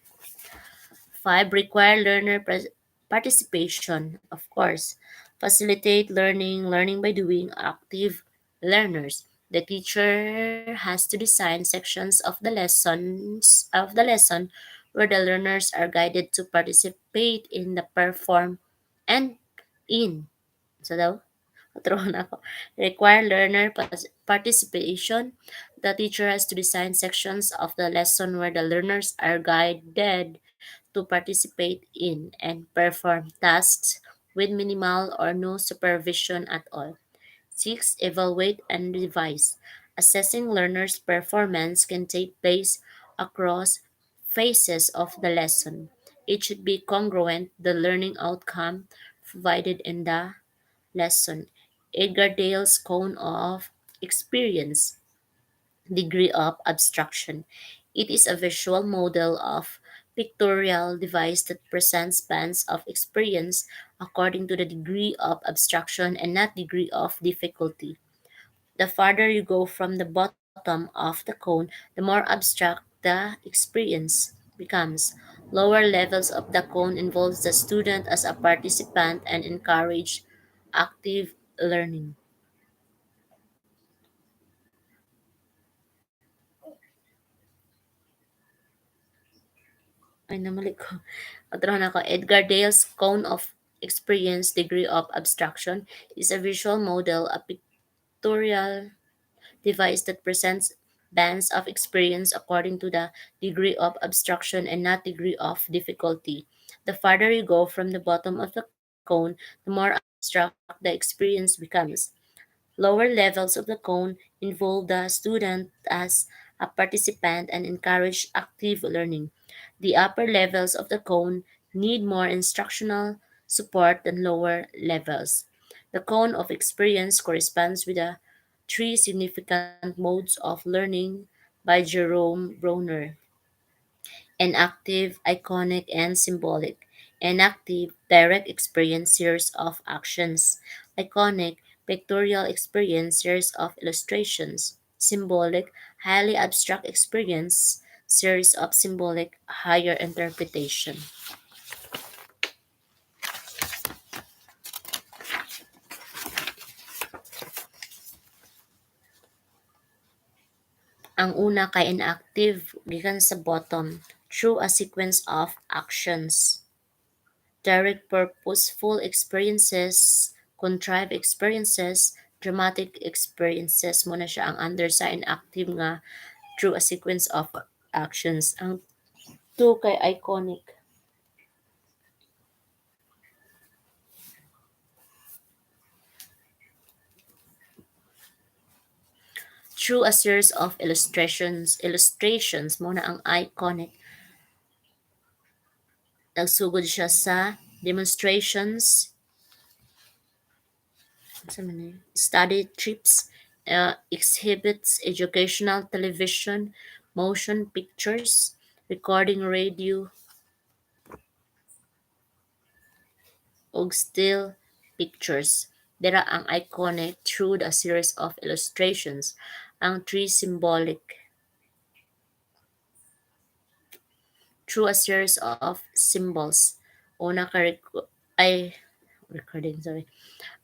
5. Require learner participation, of course. Facilitate learning by doing, active learners. The teacher has to design sections of the lesson where the learners are guided to participate in the perform and in. So daw, patron ako. Require learner participation. The teacher has to design sections of the lesson where the learners are guided to participate in and perform tasks with minimal or no supervision at all. 6. Evaluate and revise. Assessing learners' performance can take place across phases of the lesson. It should be congruent the learning outcome provided in the lesson. Edgar Dale's cone of experience, degree of abstraction. It is a visual model of pictorial device that presents bands of experience according to the degree of abstraction and not degree of difficulty. The farther you go from the bottom of the cone, the more abstract the experience becomes. Lower levels of the cone involves the student as a participant and encourage active learning. Ay, namali ko. Patrohan ako. Edgar Dale's cone of experience, degree of abstraction, is a visual model, a pictorial device that presents bands of experience according to the degree of abstraction and not degree of difficulty. The farther you go from the bottom of the cone, the more abstract the experience becomes. Lower levels of the cone involve the student as a participant and encourage active learning. The upper levels of the cone need more instructional support than lower levels. The cone of experience corresponds with the three significant modes of learning by Jerome Bruner: enactive, iconic, and symbolic. Enactive, direct experience, series of actions. Iconic, pictorial experience, series of illustrations. Symbolic, highly abstract experience, series of symbolic, higher interpretation. Ang una kay inactive, gikan sa bottom, through a sequence of actions. Direct purposeful experiences, contrived experiences, dramatic experiences mo na siya ang under sa inactive nga through a sequence of actions. Ang two kay iconic. Through a series of illustrations mo na ang iconic. Nagsugod siya sa demonstrations, study trips, exhibits, educational television, motion pictures, recording radio, ug still pictures. Dira ang iconic through a series of illustrations. Ang three symbolic through a series of symbols. Una ka ay recording, sorry.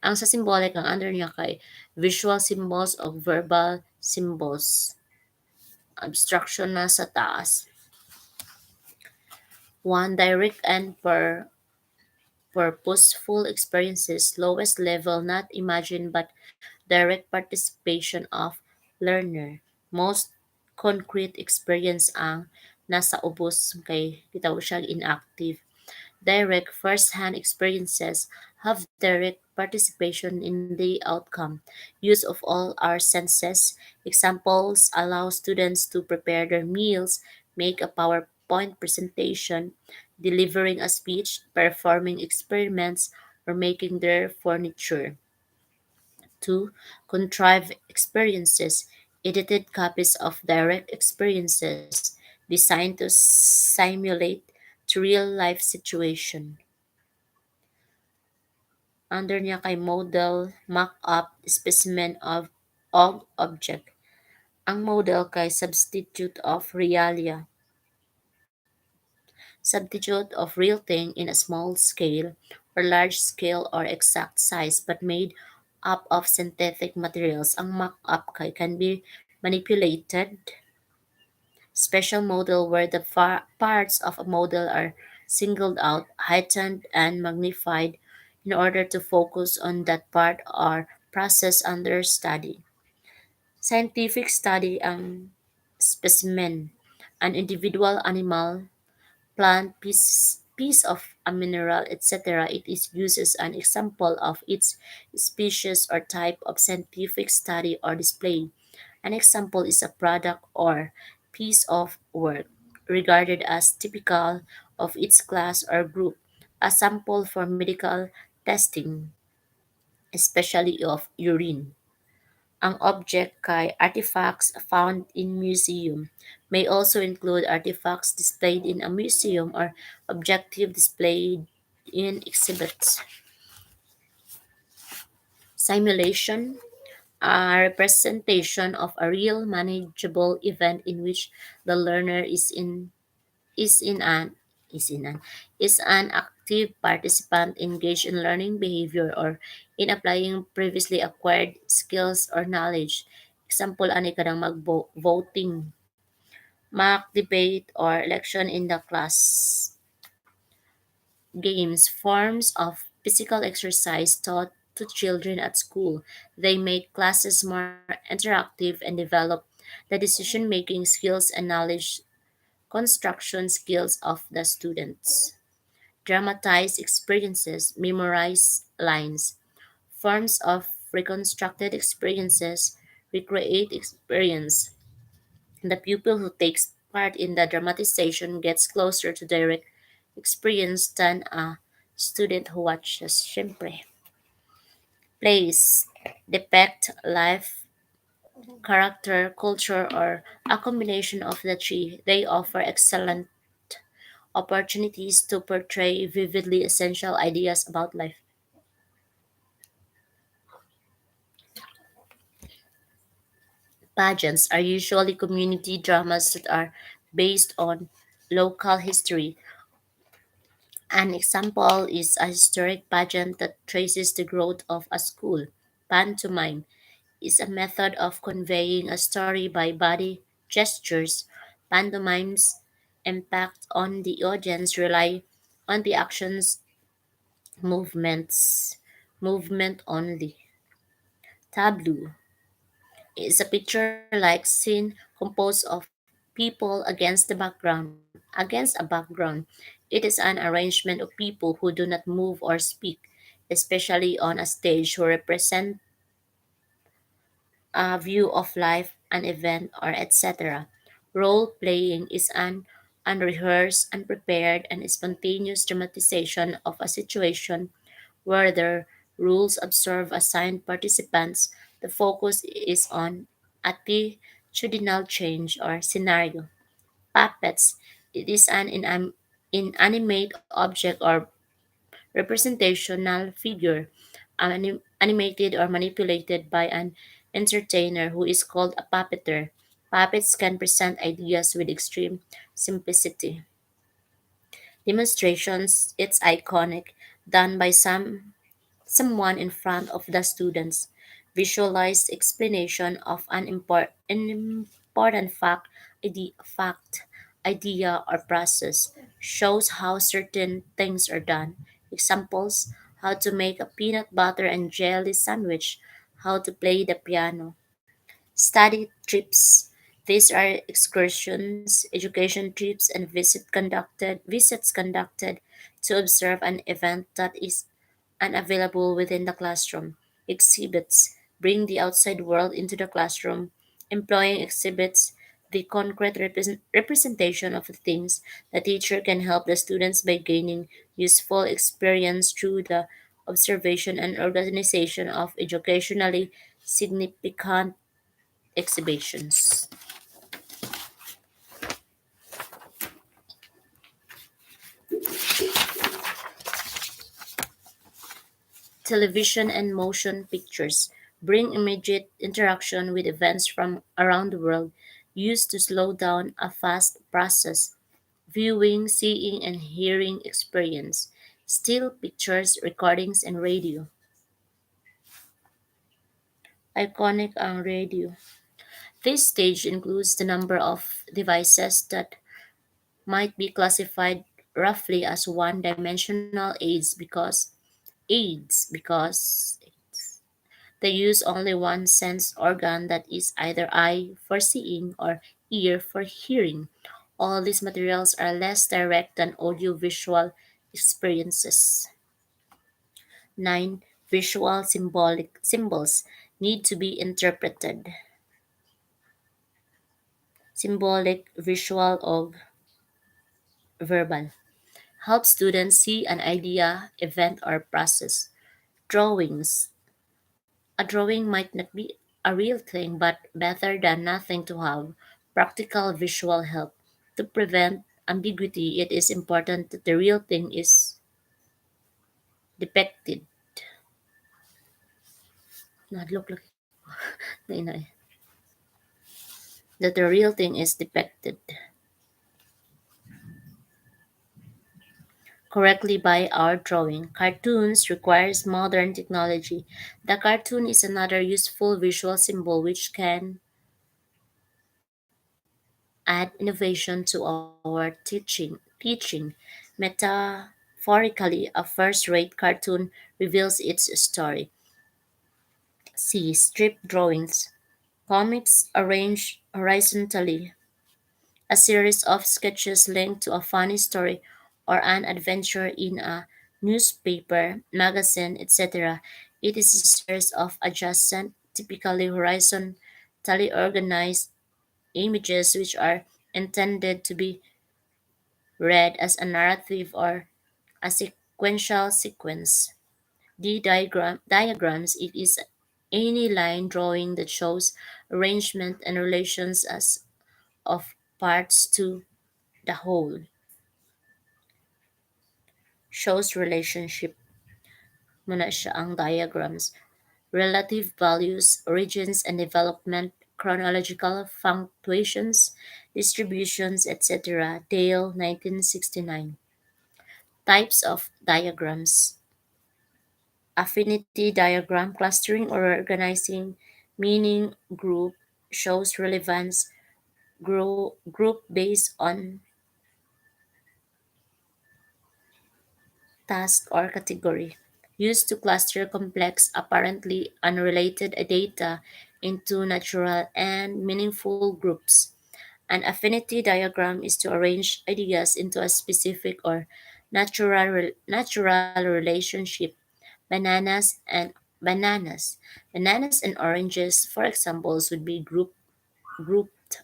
Ang sa symbolic, ang under niya kay visual symbols o verbal symbols. Abstraction na sa taas. One, direct and purposeful experiences, lowest level, not imagined but direct participation of learner. Most concrete experience ang nasa ubos kay gitawag siya inactive. Direct first-hand experiences have direct participation in the outcome. Use of all our senses. Examples allow students to prepare their meals, make a PowerPoint presentation, delivering a speech, performing experiments, or making their furniture. 2. Contrived experiences. edited copies of direct experiences designed to simulate to real life situation. Under niya kay model, mock-up, specimen of object. Ang model kay substitute of realia, substitute of real thing in a small scale or large scale or exact size but made up of synthetic materials. Ang mock-up kay can be manipulated. Special model where the parts of a model are singled out, heightened, and magnified in order to focus on that part or process under study. Scientific study ang specimen, an individual animal, plant, piece of a mineral, etc. It is used as an example of its species or type of scientific study or display. An example is a product or piece of work regarded as typical of its class or group. A sample for medical testing, especially of urine. Ang object kay artifacts found in museum may also include artifacts displayed in a museum or objective displayed in exhibits. Simulation, a representation of a real manageable event in which the learner is in an is in an is an active participant engaged in learning behavior or in applying previously acquired skills or knowledge. Example ani kadang mag-voting, mock debate or election in the class. Games, forms of physical exercise taught to children at school. They make classes more interactive and develop the decision making skills and knowledge construction skills of the students. Dramatize experiences, memorize lines. Forms of reconstructed experiences recreate experience. The pupil who takes part in the dramatization gets closer to direct experience than a student who watches. Siyempre. Plays depict life, character, culture, or a combination of the three. They offer excellent opportunities to portray vividly essential ideas about life. Pageants are usually community dramas that are based on local history. An example is a historic pageant that traces the growth of a school. Pantomime is a method of conveying a story by body gestures. Pantomime's impact on the audience rely on the actions, movement only. Tableau is a picture-like scene composed of people against a background. It is an arrangement of people who do not move or speak, especially on a stage, who represent a view of life, an event, or etc. Role playing is an unrehearsed, unprepared, and spontaneous dramatization of a situation where the rules observe assigned participants. The focus is on attitudinal change or scenario. Puppets. It is an inanimate object or representational figure, animated or manipulated by an entertainer who is called a puppeteer. Puppets can present ideas with extreme simplicity. Demonstrations, it's iconic, done by someone in front of the students. Visualized explanation of an important fact, idea, or process. Shows how certain things are done. Examples: how to make a peanut butter and jelly sandwich, how to play the piano. Study trips. These are excursions, education trips, and visits conducted to observe an event that is unavailable within the classroom. Exhibits bring the outside world into the classroom. Employing exhibits, the concrete representation of the things the teacher can help the students by gaining useful experience through the observation and organization of educationally significant exhibitions. Television and motion pictures bring immediate interaction with events from around the world, used to slow down a fast process. Viewing, seeing, and hearing experience. Still pictures, recordings, and radio. Iconic ang radio. This stage includes the number of devices that might be classified roughly as one-dimensional aids because they use only one sense organ, that is either eye for seeing or ear for hearing. All these materials are less direct than audiovisual experiences. 9. Visual symbolic symbols need to be interpreted. Symbolic, visual, of verbal. Help students see an idea, event, or process. Drawings. A drawing might not be a real thing, but better than nothing to have. Practical visual help. To prevent ambiguity, it is important that the real thing is depicted. Look, that the real thing is depicted correctly by our drawing. Cartoons requires modern technology. The cartoon is another useful visual symbol which can add innovation to our teaching. Metaphorically, a first-rate cartoon reveals its story. See strip drawings. Comics arranged horizontally, a series of sketches linked to a funny story or an adventure in a newspaper, magazine, etc. It is a series of adjacent, typically horizontally organized images which are intended to be read as a narrative or a sequential sequence. Diagrams, it is any line drawing that shows arrangement and relations as of parts to the whole. Shows relationship muna siya ang diagrams, relative values, origins and development, chronological fluctuations, distributions, etc. Dale, 1969. Types of diagrams. Affinity diagram, clustering or organizing meaning group, shows relevance group based on task or category, used to cluster complex, apparently unrelated data into natural and meaningful groups. An affinity diagram is to arrange ideas into a specific or natural relationship. Bananas and bananas. Bananas and oranges, for examples, would be grouped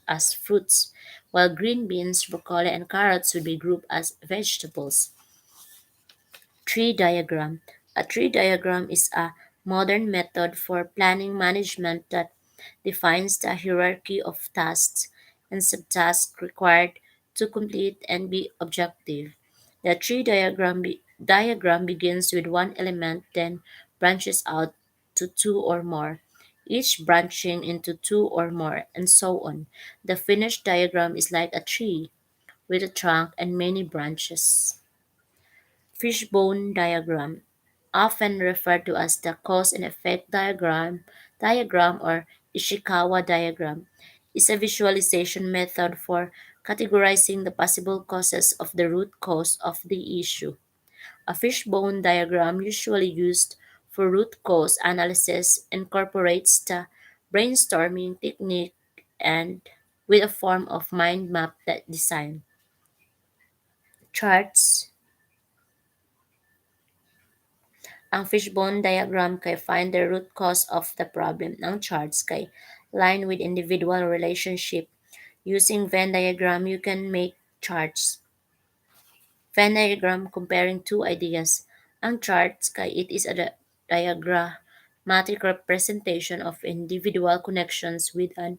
as fruits, while green beans, broccoli, and carrots would be grouped as vegetables. Tree diagram. A tree diagram is a modern method for planning management that defines the hierarchy of tasks and subtasks required to complete and be objective. The diagram begins with one element, then branches out to two or more, each branching into two or more, and so on. The finished diagram is like a tree with a trunk and many branches. Fishbone diagram, often referred to as the cause and effect diagram or Ishikawa diagram, is a visualization method for categorizing the possible causes of the root cause of the issue. A fishbone diagram, usually used for root cause analysis, incorporates the brainstorming technique and with a form of mind map that design. Charts. Ang fishbone diagram kay find the root cause of the problem. Ang charts kay line with individual relationship. Using Venn diagram, you can make charts. Venn diagram comparing two ideas. Ang charts kay it is a diagram matrix representation of individual connections with an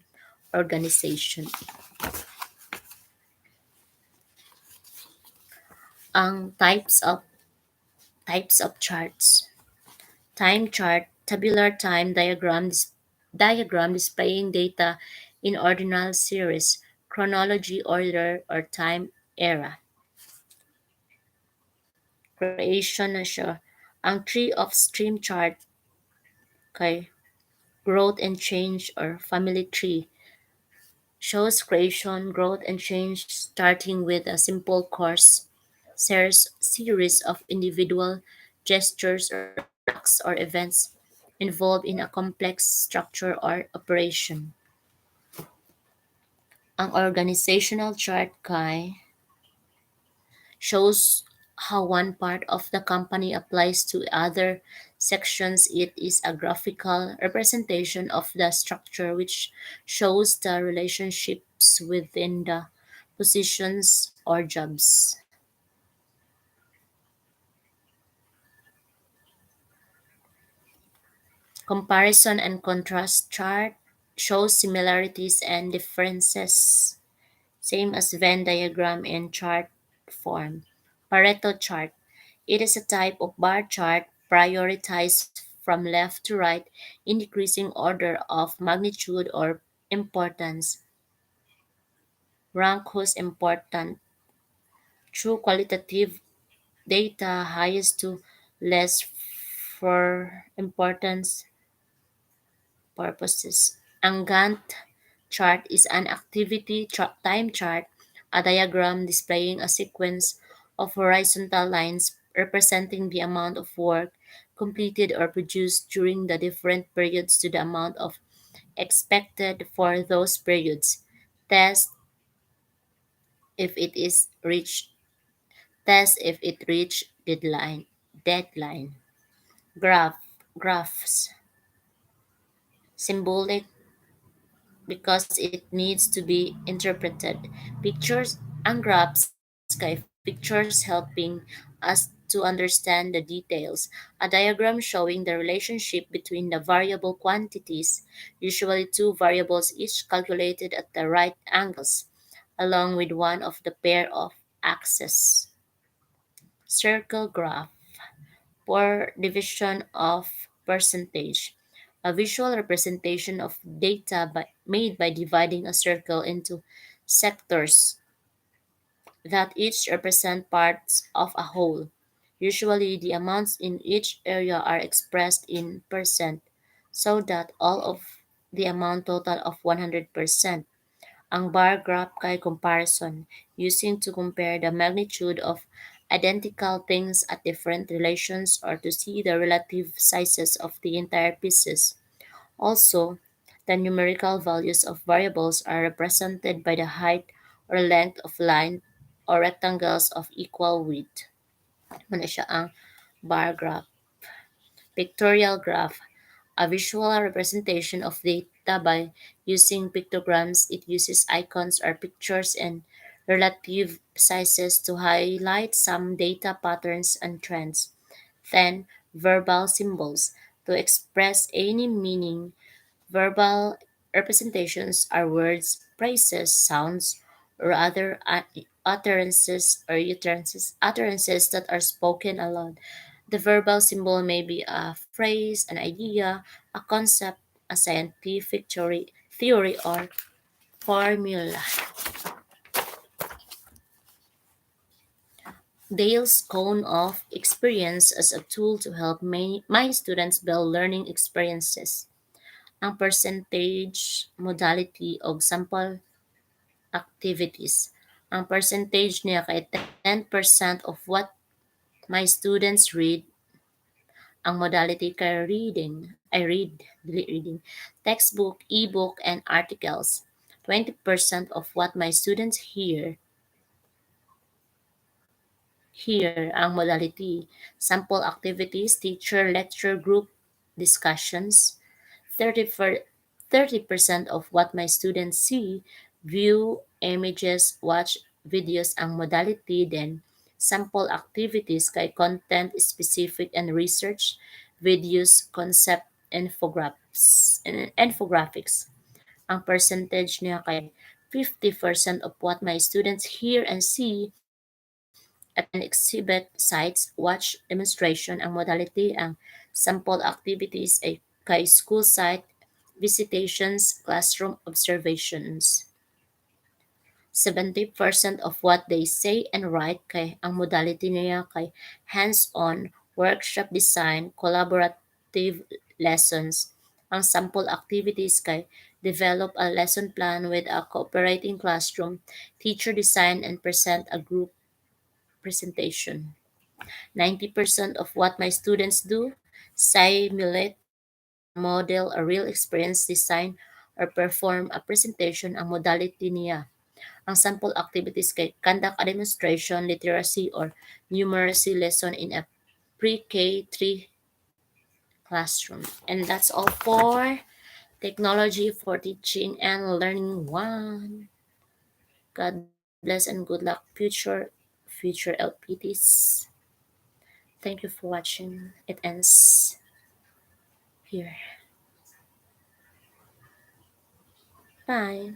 organization. Ang types of charts. Time chart, tabular time diagram displaying data in ordinal series, chronology order or time era. Creation na siya. Ang tree of stream chart kay growth and change or family tree shows creation, growth, and change starting with a simple course series of individual gestures or acts or events involved in a complex structure or operation. Ang organizational chart kay shows how one part of the company applies to other sections. It is a graphical representation of the structure which shows the relationships within the positions or jobs. Comparison and contrast chart shows similarities and differences, same as Venn diagram in chart form. Pareto chart. It is a type of bar chart prioritized from left to right in decreasing order of magnitude or importance. Rank whose important through qualitative data highest to less for importance purposes. Ang Gantt chart is an activity time chart, a diagram displaying a sequence of horizontal lines representing the amount of work completed or produced during the different periods to the amount of expected for those periods. Test if it is reached. Test if it reached deadline. Graph graphs symbolic because it needs to be interpreted. Pictures and graphs kay pictures helping us to understand the details. A diagram showing the relationship between the variable quantities, usually two variables each calculated at the right angles, along with one of the pair of axes. Circle graph for division of percentage. A visual representation of data made by dividing a circle into sectors that each represent parts of a whole. Usually, the amounts in each area are expressed in percent, so that all of the amount total of 100%. Ang bar graph kay comparison, using to compare the magnitude of identical things at different relations or to see the relative sizes of the entire pieces. Also, the numerical values of variables are represented by the height or length of line or rectangles of equal width. Muna siya ang bar graph. Pictorial graph, a visual representation of data by using pictograms. It uses icons or pictures and relative sizes to highlight some data patterns and trends. Then, verbal symbols to express any meaning. Verbal representations are words, phrases, sounds, or other utterances that are spoken aloud. The verbal symbol may be a phrase, an idea, a concept, a scientific theory or formula. Dale's cone of experience as a tool to help my students build learning experiences. Ang percentage, modality, o sample activities. Ang percentage niya kay 10% of what my students read. Ang modality kay reading, textbook, ebook, and articles. 20% of what my students hear ang modality. Sample activities, teacher, lecture, group discussions. 30 for 30% of what my students see, view images, watch videos ang modality. Then sample activities kay content specific and research, videos, concept infographics. Ang percentage niya kay 50% of what my students hear and see attend exhibit sites, watch demonstration, ang modality, ang sample activities ay kay school site, visitations, classroom observations. 70% of what they say and write kay ang modality niya kay hands-on, workshop design, collaborative lessons. Ang sample activities kay develop a lesson plan with a cooperating classroom, teacher design and present a group presentation. 90% of what my students do, simulate, model a real experience, design, or perform a presentation ang modality niya. Ang sample activities kay conduct a demonstration, literacy, or numeracy lesson in a pre-K3 classroom. And that's all for Technology for Teaching and Learning 1. God bless and good luck, future LPTs. Thank you for watching. It ends here. Bye.